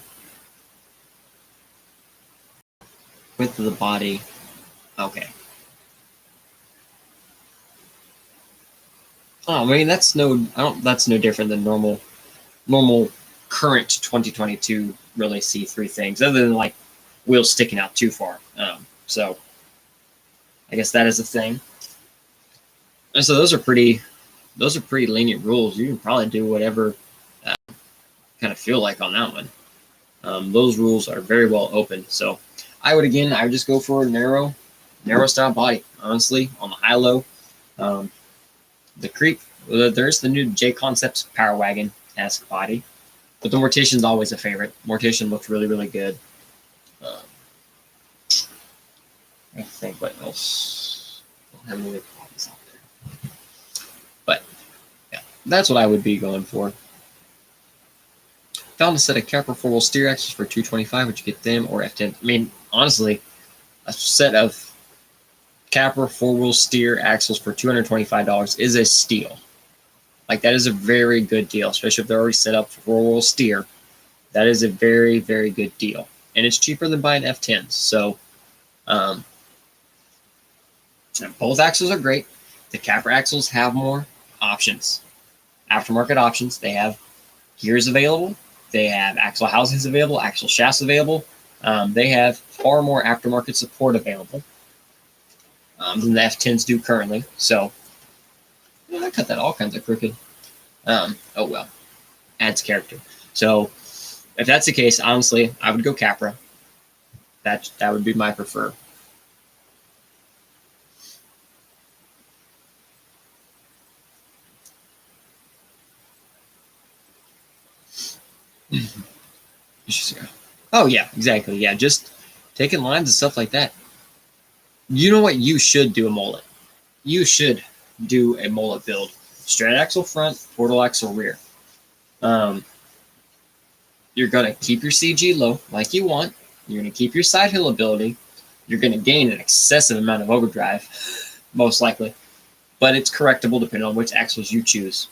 width of the body. Okay. Oh, I mean that's no different than normal current 2022 really C3 things, other than like wheels sticking out too far. So I guess that is a thing. And so those are pretty lenient rules. You can probably do whatever kind of feel like on that one. Those rules are very well open. So I would just go for a narrow style body. Honestly, on the high-low, the creep. There's the new J Concepts Power Wagon-esque body, but the Mortician's always a favorite. Mortician looks really, really good. I think what else? I don't have any copies out there, but yeah, that's what I would be going for. Found a set of Capra 4-wheel steer axles for $225. Would you get them or F10? I mean, honestly, a set of Capra 4-wheel steer axles for $225 is a steal. Like, that is a very good deal, especially if they're already set up for 4-wheel steer. That is a very, very good deal. And it's cheaper than buying F10s. So, both axles are great. The Capra axles have more options, aftermarket options. They have gears available. They have axle housings available, axle shafts available. They have far more aftermarket support available than the F10s do currently. So, I cut that all kinds of crooked. Oh well, adds character. So, if that's the case, honestly, I would go Capra. That would be my prefer. Oh yeah, exactly. Yeah, just taking lines and stuff like that. You know what? You should do a mullet. You should do a mullet build. Straight axle front, portal axle rear. You're gonna keep your CG low like you want. You're gonna keep your side hill ability. You're gonna gain an excessive amount of overdrive, most likely, but it's correctable depending on which axles you choose.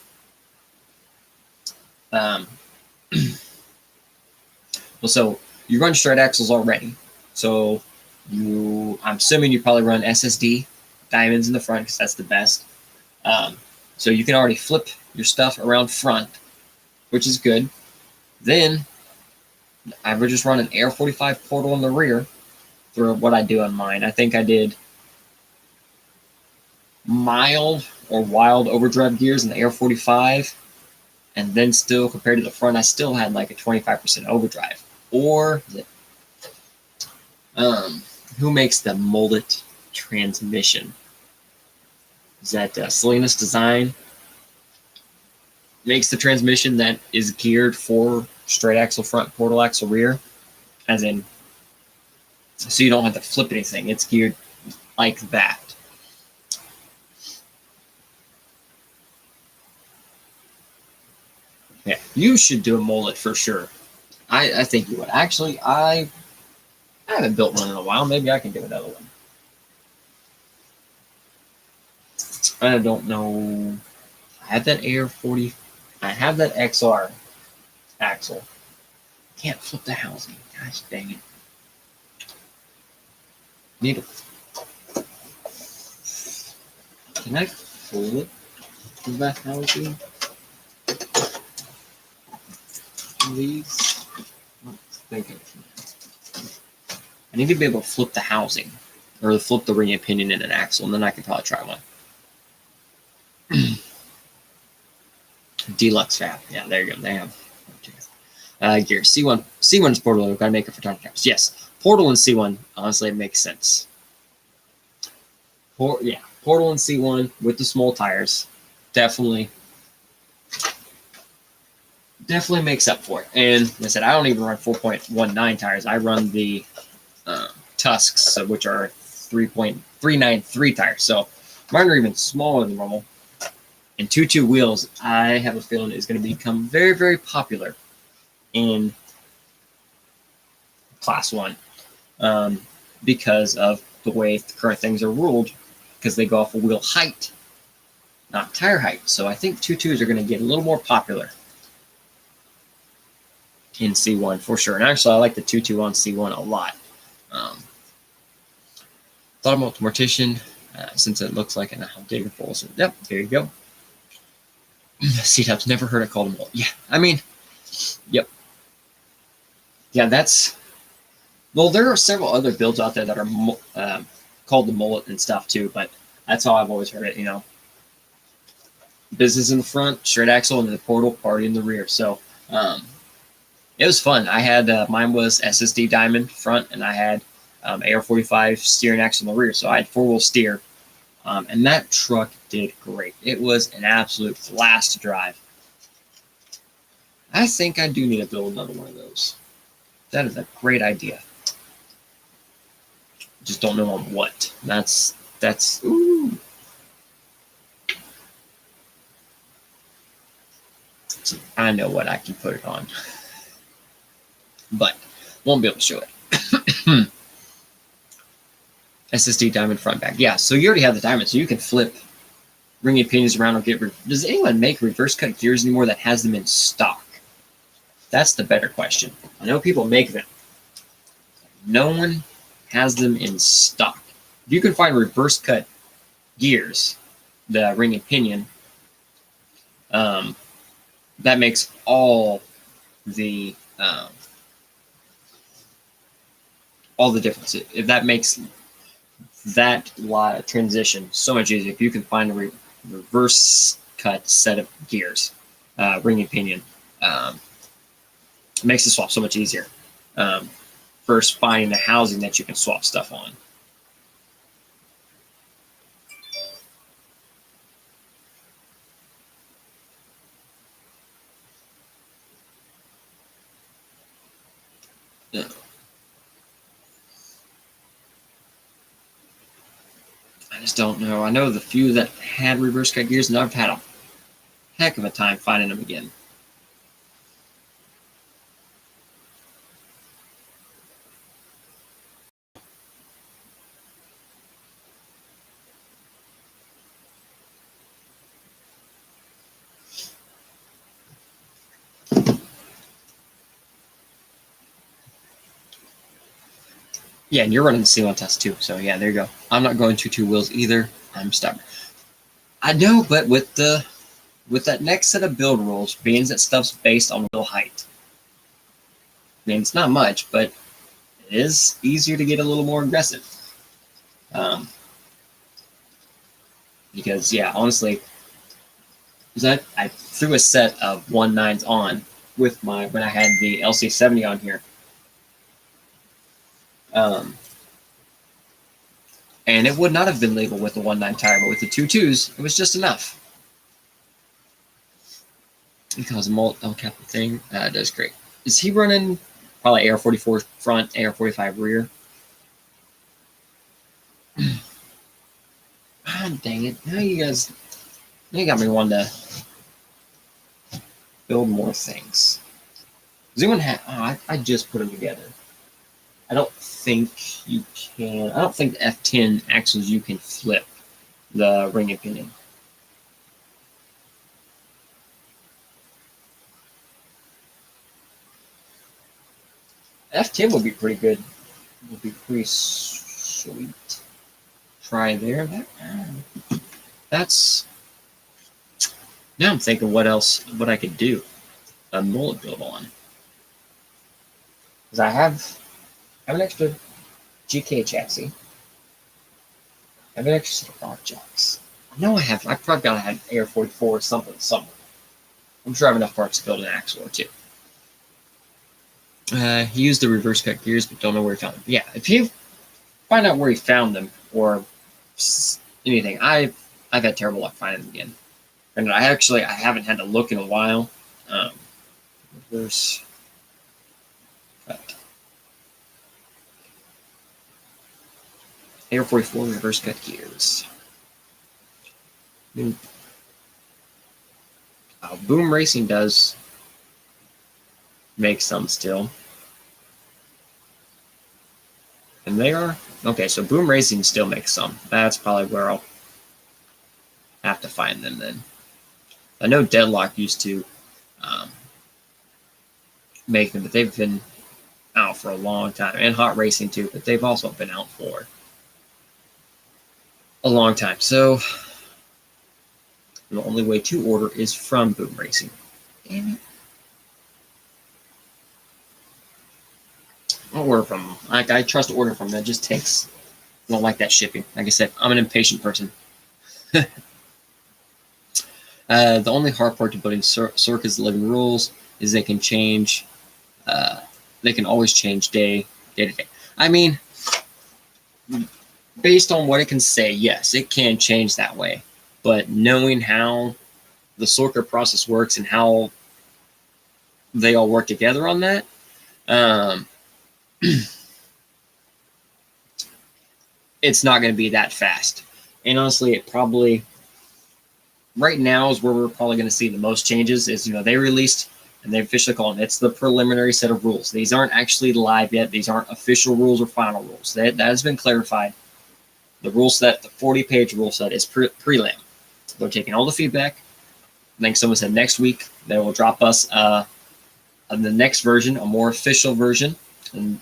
Well, so you run straight axles already. So I'm assuming you probably run SSD diamonds in the front because that's the best. So you can already flip your stuff around front, which is good. Then I would just run an Air 45 portal in the rear for what I do on mine. I think I did mild or wild overdrive gears in the Air 45, and then still compared to the front, I still had like a 25% overdrive. Or who makes the molded transmission. Is that Salinas Design makes the transmission that is geared for straight axle front, portal axle rear, as in, so you don't have to flip anything. It's geared like that. Yeah, you should do a mullet for sure. I think you would. Actually, I haven't built one in a while. Maybe I can do another one. I don't know. I have that Air 40. I have that XR axle. Can't flip the housing. Gosh dang it. Need to. Can I flip the housing? Please. I need to be able to flip the housing, or flip the ring and pinion in an axle, and then I can probably try one. Deluxe fab. Yeah, there you go. They have gear. C1 is portal. Gotta make it for time caps. Yes, portal and C1. Honestly, it makes sense. Portal and C1 with the small tires definitely makes up for it. And like I said, I don't even run 4.19 tires. I run the Tusks, which are 3.393 tires. So mine are even smaller than normal. And 2.2 wheels, I have a feeling, is going to become very, very popular in Class 1 because of the way the current things are ruled, because they go off of wheel height, not tire height. So I think 2.2s are going to get a little more popular in C1 for sure. And actually, I like the 2.2 on C1 a lot. Thought about the mortician, since it looks like an digger pole. So, yep, there you go. C-Tubs, never heard it called a mullet. Yeah, I mean, yep. Yeah, that's... Well, there are several other builds out there that are called the mullet and stuff too, but that's how I've always heard it, you know. Business in the front, straight axle, and the portal, party in the rear. So, it was fun. I had, mine was SSD Diamond front, and I had AR45 steering axle in the rear. So I had four-wheel steer. And that truck did great. It was an absolute blast to drive. I think I do need to build another one of those. That is a great idea. Just don't know on what. That's ooh. So I know what I can put it on. But won't be able to show it. SSD diamond front back. Yeah, so you already have the diamond, so you can flip ring your pinions around or get... Does anyone make reverse cut gears anymore that has them in stock? That's the better question. I know people make them. No one has them in stock. You can find reverse cut gears, the ring and pinion, that makes all the difference. If that makes that transition so much easier, if you can find a reverse cut set of gears, ring and pinion, it makes the swap so much easier. First, finding the housing that you can swap stuff on. Yeah. I just don't know. I know the few that had reverse cut gears, and I've had a heck of a time finding them again. Yeah, and you're running the C1 test too, so yeah, there you go. I'm not going 2.2 wheels either. I'm stubborn. I know, but with that next set of build rules, being that stuff's based on wheel height. I mean, it's not much, but it is easier to get a little more aggressive. Because yeah, honestly, I threw a set of 1.9s on with when I had the LC70 on here. And it would not have been legal with the 1.9 tire, but with the 2.2s, it was just enough. Because Molt El Capo thing does great. Is he running probably AR-44 front, AR-45 rear? Ah, dang it. Now you got me wanting to build more things. Does anyone have, I just put them together. I don't think you can, I don't think the F10 axles you can flip the ring and pinion. F10 would be pretty good. Would be pretty sweet. Try there. That's. Now I'm thinking what I could do a mullet build on. Because I have an extra GK chassis. I have an extra set of rock jacks. I know I have. I probably gotta have AR-44 or something somewhere. I'm sure I have enough parts to build an axle or two. He used the reverse cut gears, but don't know where he found them. Yeah, if you find out where he found them or anything, I've had terrible luck finding them again. And I haven't had to look in a while. Reverse cut. AR-44 reverse cut gears. Boom Racing does make some still. And they are okay, so Boom Racing still makes some. That's probably where I'll have to find them then. I know Deadlock used to make them, but they've been out for a long time. And Hot Racing too, but they've also been out for a long time. So the only way to order is from Boom Racing. Damn it. I'll order from them. I trust ordering from them. It just takes. I don't like that shipping. Like I said, I'm an impatient person. The only hard part to building Circuit's living rules is they can change. They can always change day to day. I mean, based on what it can say, yes, it can change that way. But knowing how the Circuit process works and how they all work together on that, it's not going to be that fast. And honestly, it probably right now is where we're probably going to see the most changes. Is they released and they officially call it. It's the preliminary set of rules. These aren't actually live yet. These aren't official rules or final rules. That has been clarified. The rule set, the 40-page rule set, is prelim. They're taking all the feedback. I think someone said next week they will drop us the next version, a more official version, and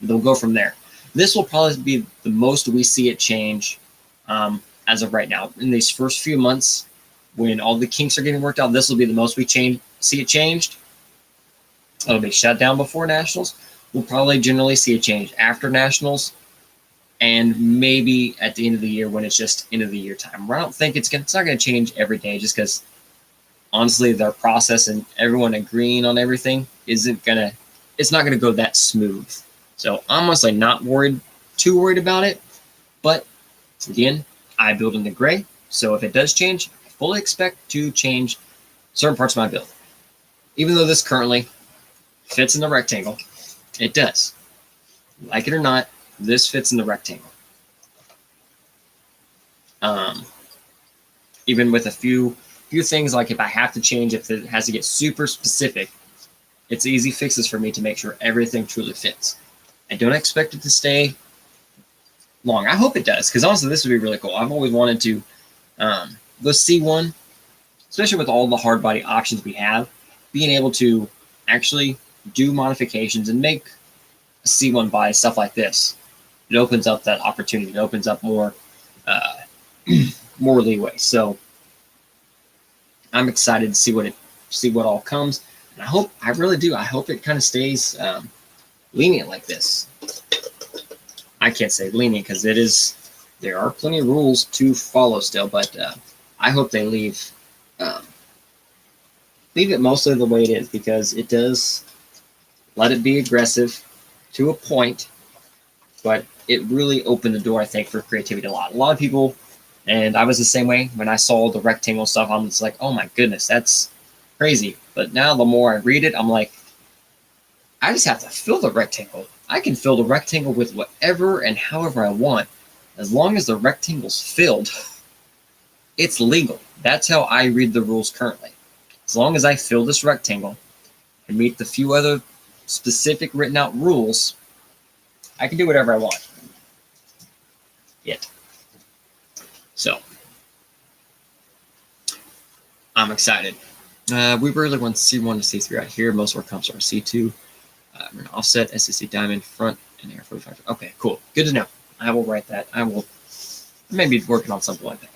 they'll go from there. This will probably be the most we see it change as of right now. In these first few months, when all the kinks are getting worked out, this will be the most we see it changed. It'll be shut down before Nationals. We'll probably generally see a change after Nationals, and maybe at the end of the year when it's just end of the year time. I don't think it's not going to change every day, just because honestly their process and everyone agreeing on everything it's not going to go that smooth. So I'm honestly not too worried about it. But again, I build in the gray, so if it does change, I fully expect to change certain parts of my build. Even though this currently fits in the rectangle, it does. Like it or not, this fits in the rectangle. Even with a few things, like if I have to change, if it has to get super specific, it's easy fixes for me to make sure everything truly fits. I don't expect it to stay long. I hope it does, because honestly, this would be really cool. I've always wanted to go see one, especially with all the hard body options we have, being able to actually do modifications and make a C1 body, stuff like this. It opens up that opportunity. It opens up more more leeway. So I'm excited to see what all comes. And I really do. I hope it kind of stays lenient like this. I can't say lenient because there are plenty of rules to follow still, but I hope they leave it mostly the way it is, because it does let it be aggressive to a point, but it really opened the door, I think, for creativity a lot. A lot of people, and I was the same way when I saw the rectangle stuff. I'm just like, oh my goodness, that's crazy. But now the more I read it, I'm like, I just have to fill the rectangle. I can fill the rectangle with whatever and however I want. As long as the rectangle's filled, it's legal. That's how I read the rules currently. As long as I fill this rectangle and meet the few other specific written out rules, I can do whatever I want. Yet. So, I'm excited. We really want C1 to C3 out here. Most of our comps are C2. We're going to offset, SCC diamond, front, and air 45. Okay, cool. Good to know. I will write that. I will maybe working on something like that.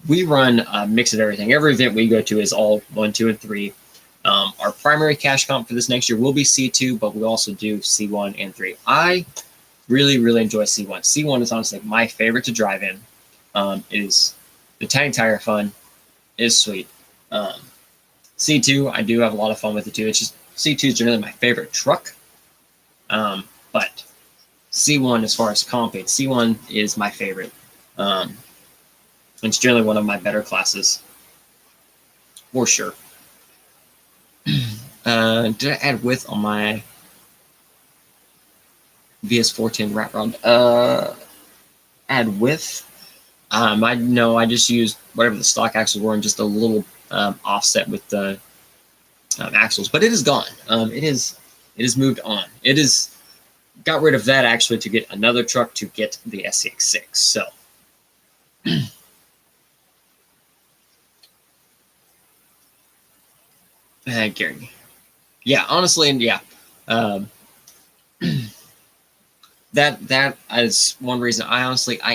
We run a mix of everything. Every event we go to is all 1, 2, and 3. Our primary cash comp for this next year will be C2, but we also do C1 and 3. I really, really enjoy C1. C1 is honestly my favorite to drive in. It is the tiny tire fun. It is sweet. C2, I do have a lot of fun with it too. It's just C2 is generally my favorite truck. But C1, as far as comp, C1 is my favorite. It's generally one of my better classes, for sure. Did I add width on my VS410 rat rod? Add width. I just used whatever the stock axles were and just a little offset with the axles, but it is gone. It is moved on. It is got rid of that actually to get another truck to get the SCX6. So. Gary. Yeah, honestly, and yeah. That is one reason I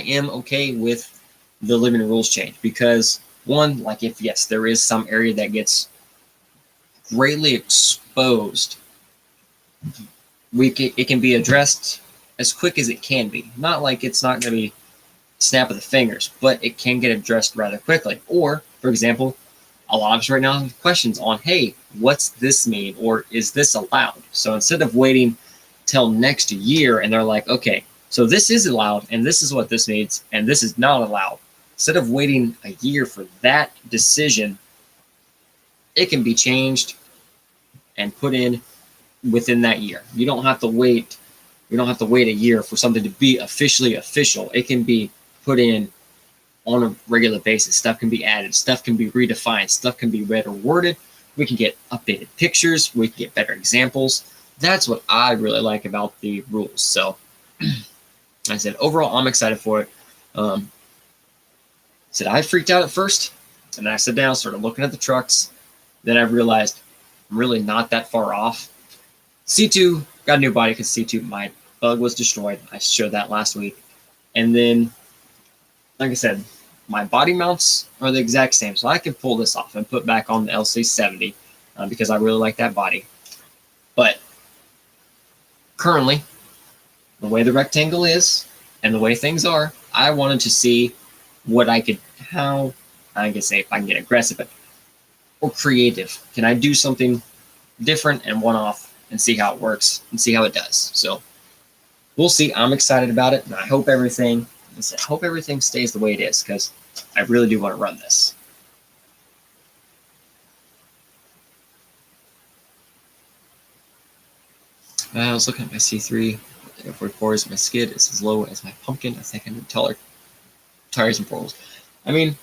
am okay with the limited rules change, because one, like if yes, there is some area that gets greatly exposed, it can be addressed as quick as it can be. Not like it's not going to be snap of the fingers, but it can get addressed rather quickly. Or, for example, a lot of us right now have questions on, hey, what's this mean? Or is this allowed? So instead of waiting till next year and they're like, okay, so this is allowed and this is what this means and this is not allowed. Instead of waiting a year for that decision, it can be changed and put in within that year. You don't have to wait. We don't have to wait a year for something to be officially official. It can be put in on a regular basis. Stuff can be added. Stuff can be redefined. Stuff can be better worded. We can get updated pictures. We can get better examples. That's what I really like about the rules. So I said, overall, I'm excited for it. Said I freaked out at first, and then I sat down, started looking at the trucks. Then I realized I'm really not that far off. C2 got a new body because C2, my bug was destroyed. I showed that last week. And then, like I said, my body mounts are the exact same. So I can pull this off and put back on the LC70 because I really like that body. But currently, the way the rectangle is and the way things are, I wanted to see what I could, how I can say if I can get aggressive or creative. Can I do something different and one-off and see how it works and see how it does? So we'll see. I'm excited about it, and I hope everything stays the way it is, because I really do want to run this. I was looking at my C3. The 44 is my skid. It's as low as my pumpkin. I think I need taller tires and portals. I mean,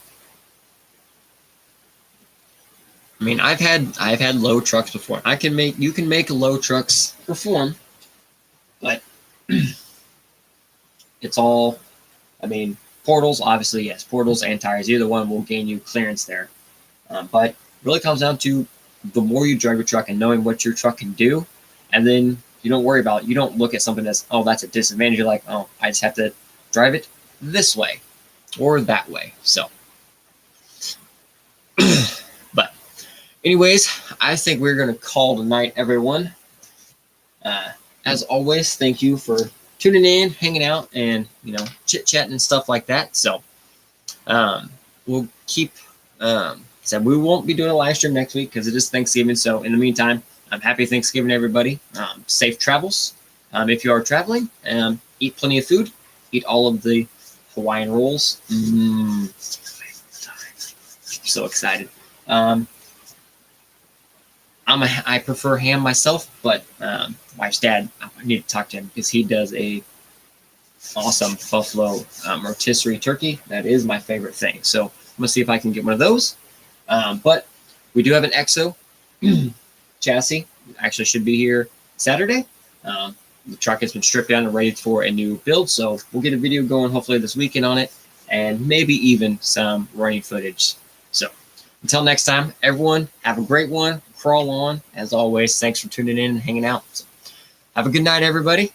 I've had low trucks before. You can make low trucks perform, but it's all, portals, obviously, yes, portals and tires. Either one will gain you clearance there. But it really comes down to the more you drive your truck and knowing what your truck can do, and then you don't worry about it. You don't look at something as, oh, that's a disadvantage. You're like, oh, I just have to drive it this way or that way. So, but anyways, I think we're going to call tonight, everyone. As always, thank you for tuning in, hanging out, and chit-chatting and stuff like that. So we'll keep so we won't be doing a live stream next week because it is Thanksgiving. So in the meantime, happy Thanksgiving, everybody. Safe travels if you are traveling. Eat plenty of food, eat all of the Hawaiian rolls. So excited. I prefer ham myself, but wife's dad, I need to talk to him because he does a awesome buffalo rotisserie turkey. That is my favorite thing. So I'm gonna see if I can get one of those. But we do have an EXO chassis. Actually, should be here Saturday. The truck has been stripped down and ready for a new build, so we'll get a video going hopefully this weekend on it, and maybe even some running footage. So until next time, everyone, have a great one. Crawl on. As always, thanks for tuning in and hanging out. So, have a good night, everybody.